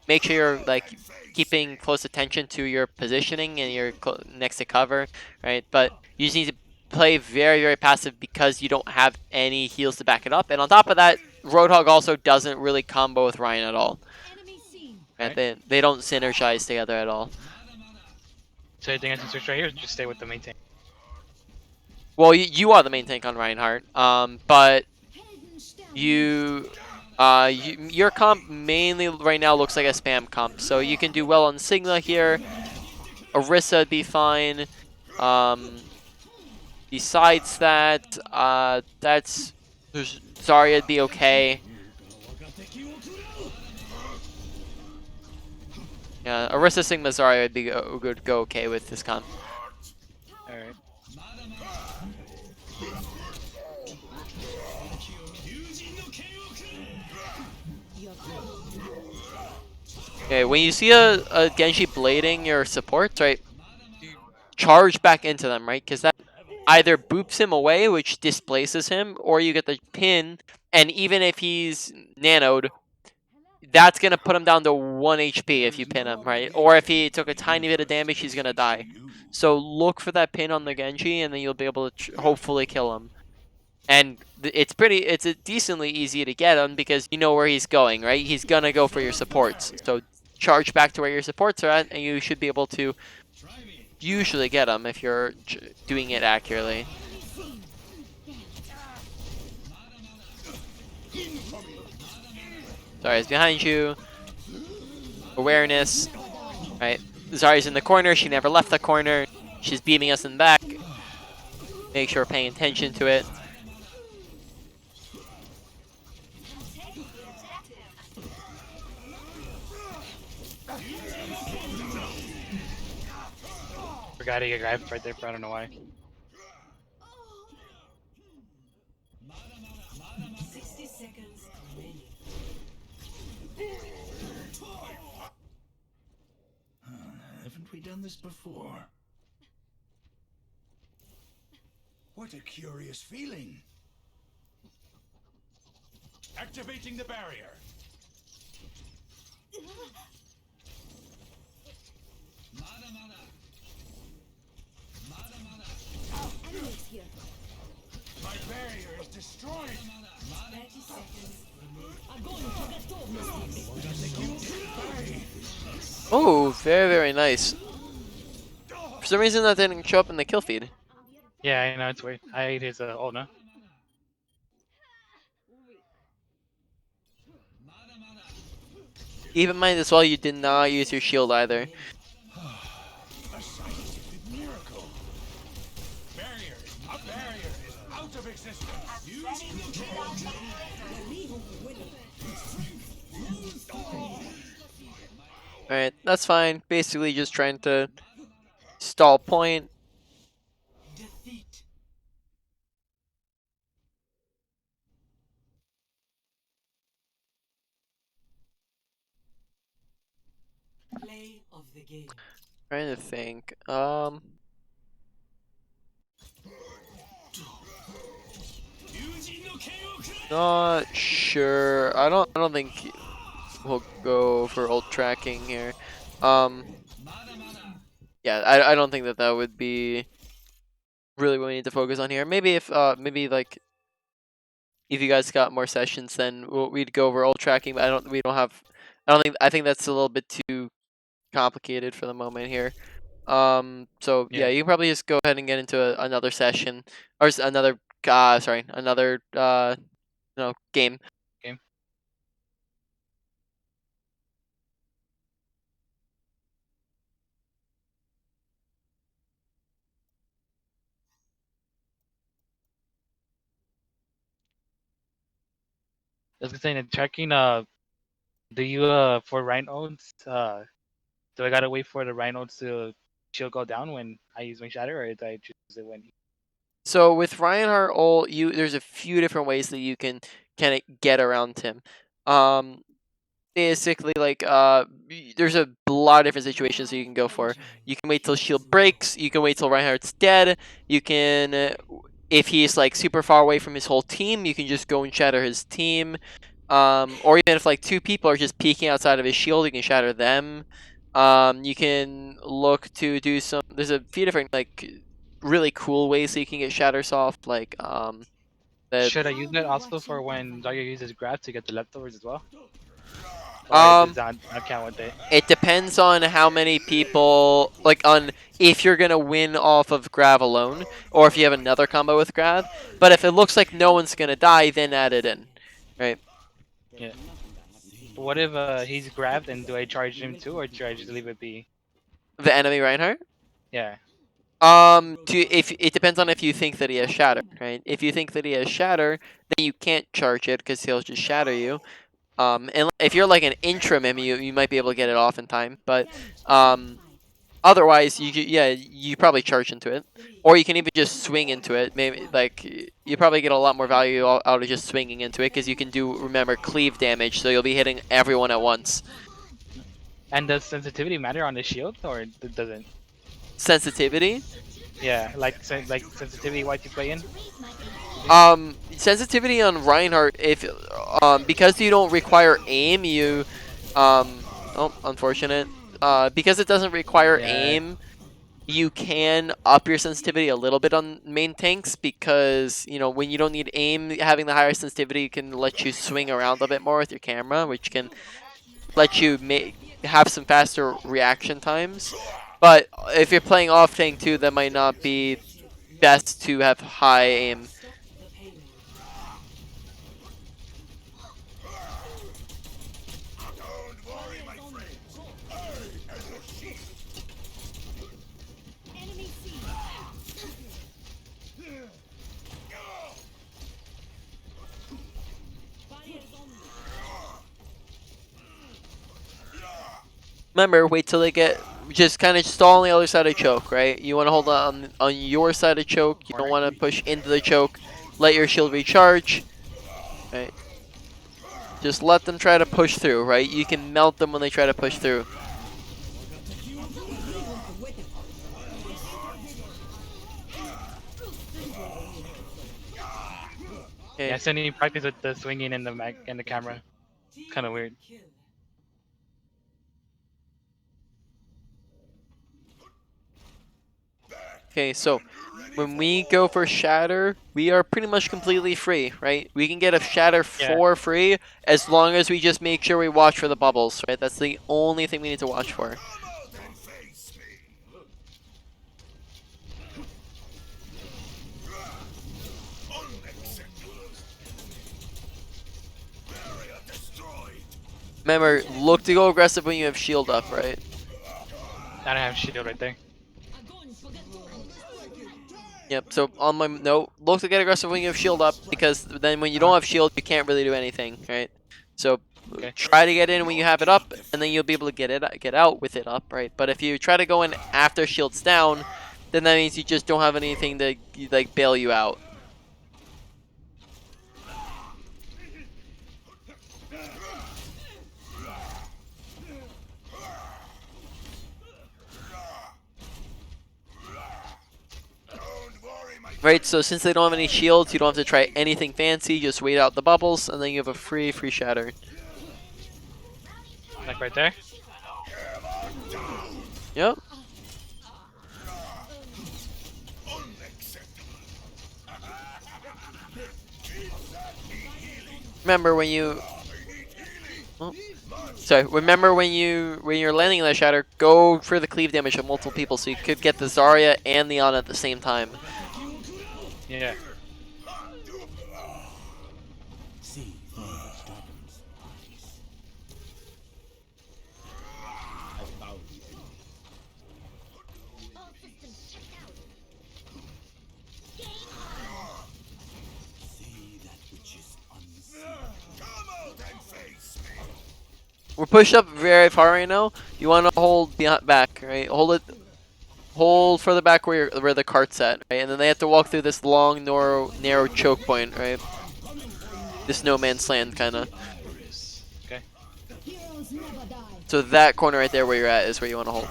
Make sure you're like keeping close attention to your positioning and your next to cover, right? But you just need to play very, very passive because you don't have any heals to back it up. And on top of that, Roadhog also doesn't really combo with Ryan at all. Enemy seen. Right? They don't synergize together at all. So you think I can switch right here? Or just stay with the main tank. Well, you are the main tank on Reinhardt, but your comp mainly right now looks like a spam comp, so you can do well on Sigma here. Orisa would be fine. Besides that, that's Zarya would be okay. Yeah, Orisa, Sigma, Zarya would be go okay with this comp. Alright. Okay, when you see a Genji blading your supports, right, you charge back into them, right? Because that either boops him away, which displaces him, or you get the pin, and even if he's nanoed, that's going to put him down to 1 HP if you pin him, right? Or if he took a tiny bit of damage, he's going to die. So look for that pin on the Genji, and then you'll be able to hopefully kill him. And it's decently easy to get him because you know where he's going, right? He's going to go for your supports. So charge back to where your supports are at, and you should be able to usually get him if you're doing it accurately. Zarya's behind you. Awareness. Right. Zarya's in the corner. She never left the corner. She's beaming us in the back. Make sure we're paying attention to it. Forgot to get grabbed right there, but I don't know why. 60 seconds remaining. Haven't we done this before? What a curious feeling. Activating the barrier. Enemies here. My barrier is destroyed. 30 seconds remaining. Oh, very, very nice. For some reason that didn't show up in the kill feed. Yeah, I know, it's weird. I ate his ult now. Keep in mind as well, you did not use your shield either. A scientific miracle. A barrier is out of existence. Alright, that's fine. Basically just trying to stall point. Defeat. Play of the game. Trying to think. Not sure. I don't think we'll go for ult tracking here. Yeah, I don't think that would be really what we need to focus on here. Maybe if maybe like if you guys got more sessions, then we'd go over ult tracking. But we don't have. I think that's a little bit too complicated for the moment here. So yeah, Yeah. you can probably just go ahead and get into another session or another another game. Game. I was gonna say, tracking. Do you for Reinholds? Do I gotta wait for the Reinholds to shield go down when I use Wing Shatter, or do I choose it when? So with Reinhardt ult, there's a few different ways that you can kind of get around him. Basically like there's a lot of different situations that you can go for. You can wait till shield breaks, you can wait till Reinhardt's dead, you can if he's like super far away from his whole team, you can just go and shatter his team. Or even if like two people are just peeking outside of his shield, you can shatter them. You can look to do some, there's a few different like really cool ways that you can get shatters off, like that Should I use that also for when Zarya uses grab to get the leftovers as well, or um does not count with it? it depends on how many people, like on if you're gonna win off of grab alone, or if you have another combo with grab. But if it looks like no one's gonna die, then add it in, right? Yeah. But what if he's grabbed and do I charge him too, or do I just leave it be? The enemy Reinhardt. Yeah. If it depends on if you think that he has shatter, right? If you think that he has shatter, then you can't charge it because he'll just shatter you. And if you're like an intro meme, you might be able to get it off in time, but otherwise, you probably charge into it, or you can even just swing into it. Maybe like you probably get a lot more value out of just swinging into it because you can remember cleave damage, so you'll be hitting everyone at once. And does sensitivity matter on the shield, or doesn't? Sensitivity. Yeah, like sensitivity wise you play in. Sensitivity on Reinhardt, if because you don't require aim, oh, unfortunate. Because it doesn't require Yeah. aim, you can up your sensitivity a little bit on main tanks because, when you don't need aim, having the higher sensitivity can let you swing around a bit more with your camera, which can let you have some faster reaction times. But if you're playing off tank too, that might not be best to have high aim. Remember, wait till they get, just kind of stall on the other side of choke, right? You want to hold on your side of choke. You don't want to push into the choke. Let your shield recharge, right? Just let them try to push through, right? You can melt them when they try to push through. Okay. Yeah, sending practice with the swinging and the mic and the camera. Kind of weird. Okay, so when we go for shatter, we are pretty much completely free, right? We can get a shatter for free as long as we just make sure we watch for the bubbles, right? That's the only thing we need to watch for. Remember, look to go aggressive when you have shield up, right? I don't have shield right there. Yep, so on my note, look to get aggressive when you have shield up, because then when you don't have shield, you can't really do anything, right? So try to get in when you have it up, and then you'll be able to get out with it up, right? But if you try to go in after shield's down, then that means you just don't have anything to like bail you out. Right, so since they don't have any shields, you don't have to try anything fancy. Just wait out the bubbles, and then you have a free shatter. Like right there. Yep. Remember when you... Oh. Sorry, remember when you're landing that shatter, go for the cleave damage of multiple people, so you could get the Zarya and the Ana at the same time. Yeah. See foolish dragons rise. I bow the enemy. All systems checked out. See that which is unseen. Come out and face me. We're pushed up very far right now. You want to hold back, right? Hold further back where the cart's at, right? And then they have to walk through this long, narrow choke point, right? This no man's land, kind of. Okay. Heroes never die. So that corner right there where you're at is where you want to hold.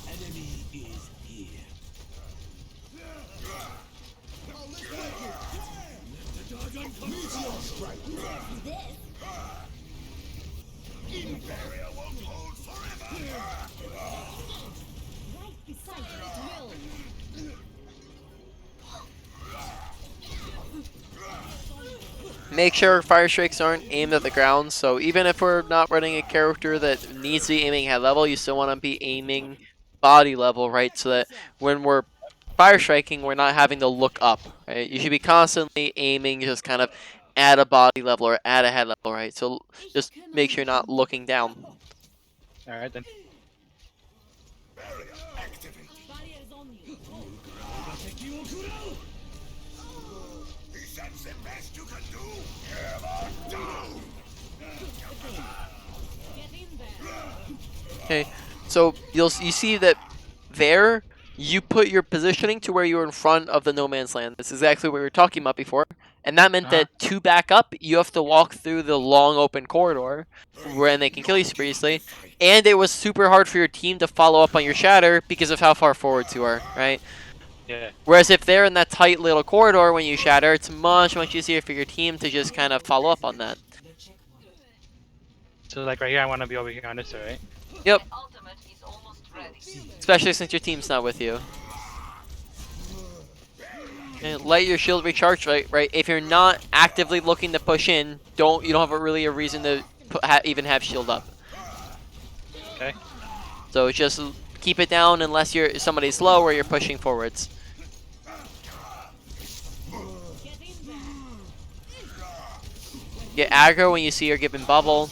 Enemy is here. Barrier won't hold forever. Right beside you. Make sure fire strikes aren't aimed at the ground. So even if we're not running a character that needs to be aiming head level, you still want to be aiming body level, right? So that when we're fire striking, we're not having to look up, right? You should be constantly aiming just kind of at a body level or at a head level, right? So just make sure you're not looking down. All right then. Barrier activated. Barrier is on you. Is that the best you can do? Hammer down. Get in there. Okay, so you see that there you put your positioning to where you were in front of the no man's land. That's exactly what we were talking about before, and that meant that to back up, you have to walk through the long open corridor, where they can kill you super easily. And it was super hard for your team to follow up on your shatter because of how far forwards you are, right? Yeah. Whereas if they're in that tight little corridor when you shatter, it's much easier for your team to just kind of follow up on that. So like right here, I want to be over here on this side, right? Yep. Especially since your team's not with you. And let your shield recharge, right? If you're not actively looking to push in, you don't have really a reason to even have shield up. Okay. So just keep it down unless somebody's low or you're pushing forwards. Get aggro when you see you're giving bubble.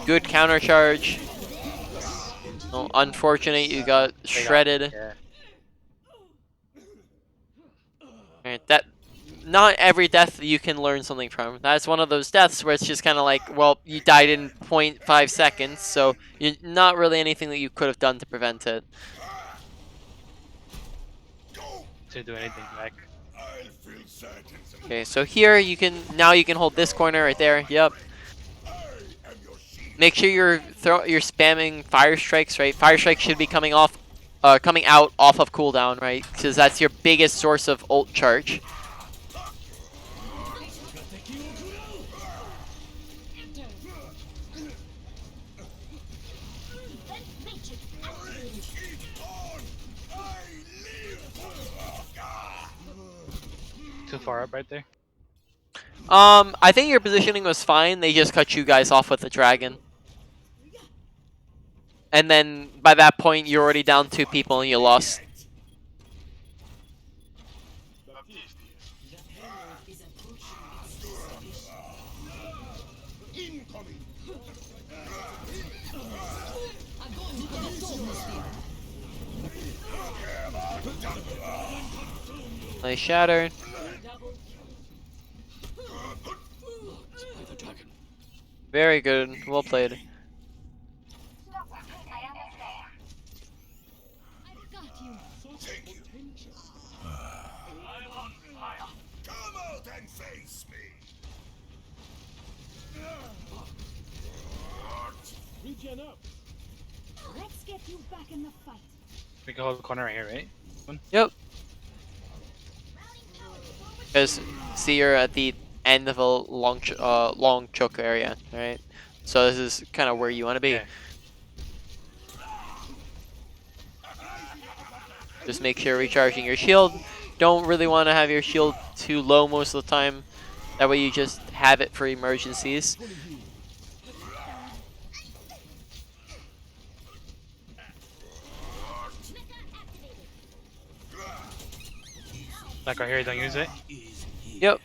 Good counter charge. Oh, unfortunate, you got shredded. Yeah. Alright, not every death you can learn something from. That's one of those deaths where it's just kind of like, well, you died in 0.5 seconds, so not really anything that you could have done to prevent it. To do anything back. I'll feel certain. Okay, so here you can hold this corner right there. Yep. I am your shield. Make sure you're spamming fire strikes, right? Fire strikes should be coming out off of cooldown, right? Because that's your biggest source of ult charge. Too far up right there. I think your positioning was fine. They just cut you guys off with the dragon. And then by that point, you're already down 2 people and you lost. Nice shatter. Very good. Well played. I've got you. Come out and face me. Regen up. Let's get you back in the fight. We can hold the corner right here, right? Yep. Because see, you're at the end of a long choke area, right? So this is kind of where you want to be. Yeah. Just make sure you're recharging your shield. Don't really want to have your shield too low most of the time. That way you just have it for emergencies. Like right here, don't use it. Is here. Yep.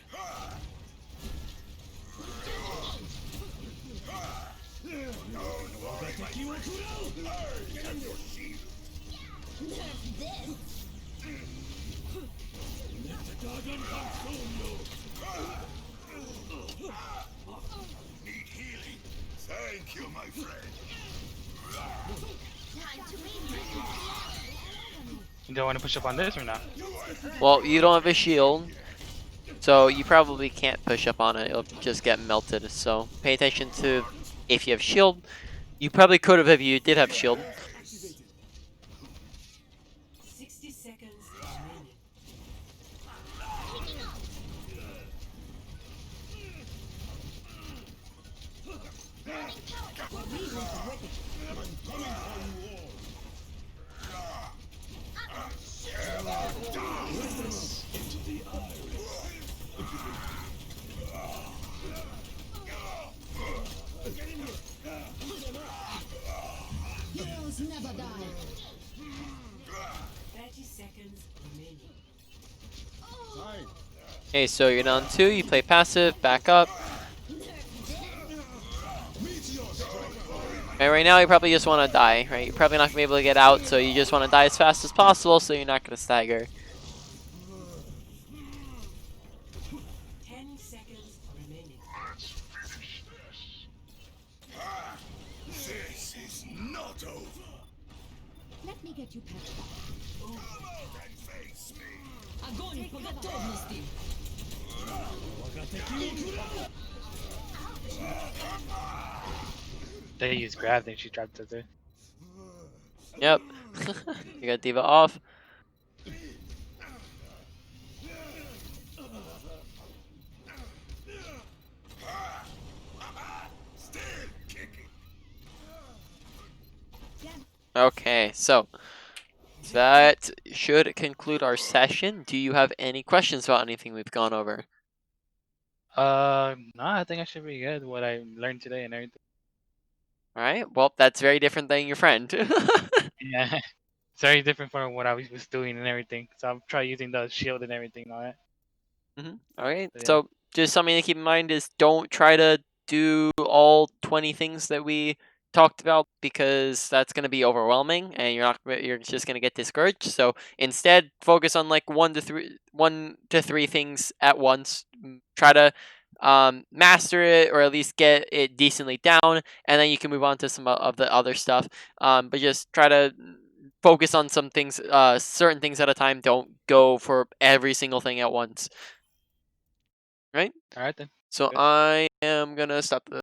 Need healing. Thank you, my friend. Time to read. You don't want to push up on this or not? Well, you don't have a shield, so you probably can't push up on it. It'll just get melted. So pay attention to if you have shield. You probably could have if you did have shield. 60 seconds remaining. Heroes never die. 30 seconds remaining. Okay, so you're down 2. You play passive, back up. And right now you probably just want to die, right? You're probably not going to be able to get out, so you just want to die as fast as possible so you're not going to stagger. 10 seconds remaining. Let's finish this. This is not over. Let me get you patched up. Come out and face me. Огонь по готовности! They use grab, then she dropped it there. Yep. You got D.Va off. Still kicking. Okay, so that should conclude our session. Do you have any questions about anything we've gone over? No, I think I should be good. What I learned today and everything. All right. Well, that's very different than your friend. Yeah, it's very different from what I was doing and everything. So I'm trying using the shield and everything and all that. All right. Yeah. So just something to keep in mind is don't try to do all 20 things that we talked about because that's going to be overwhelming and you're just going to get discouraged. So instead focus on like 1 to 3 things at once. Try to master it or at least get it decently down, and then you can move on to some of the other stuff. But just try to focus on some things, certain things at a time. Don't go for every single thing at once. Right? All right then. So Good. I am gonna stop the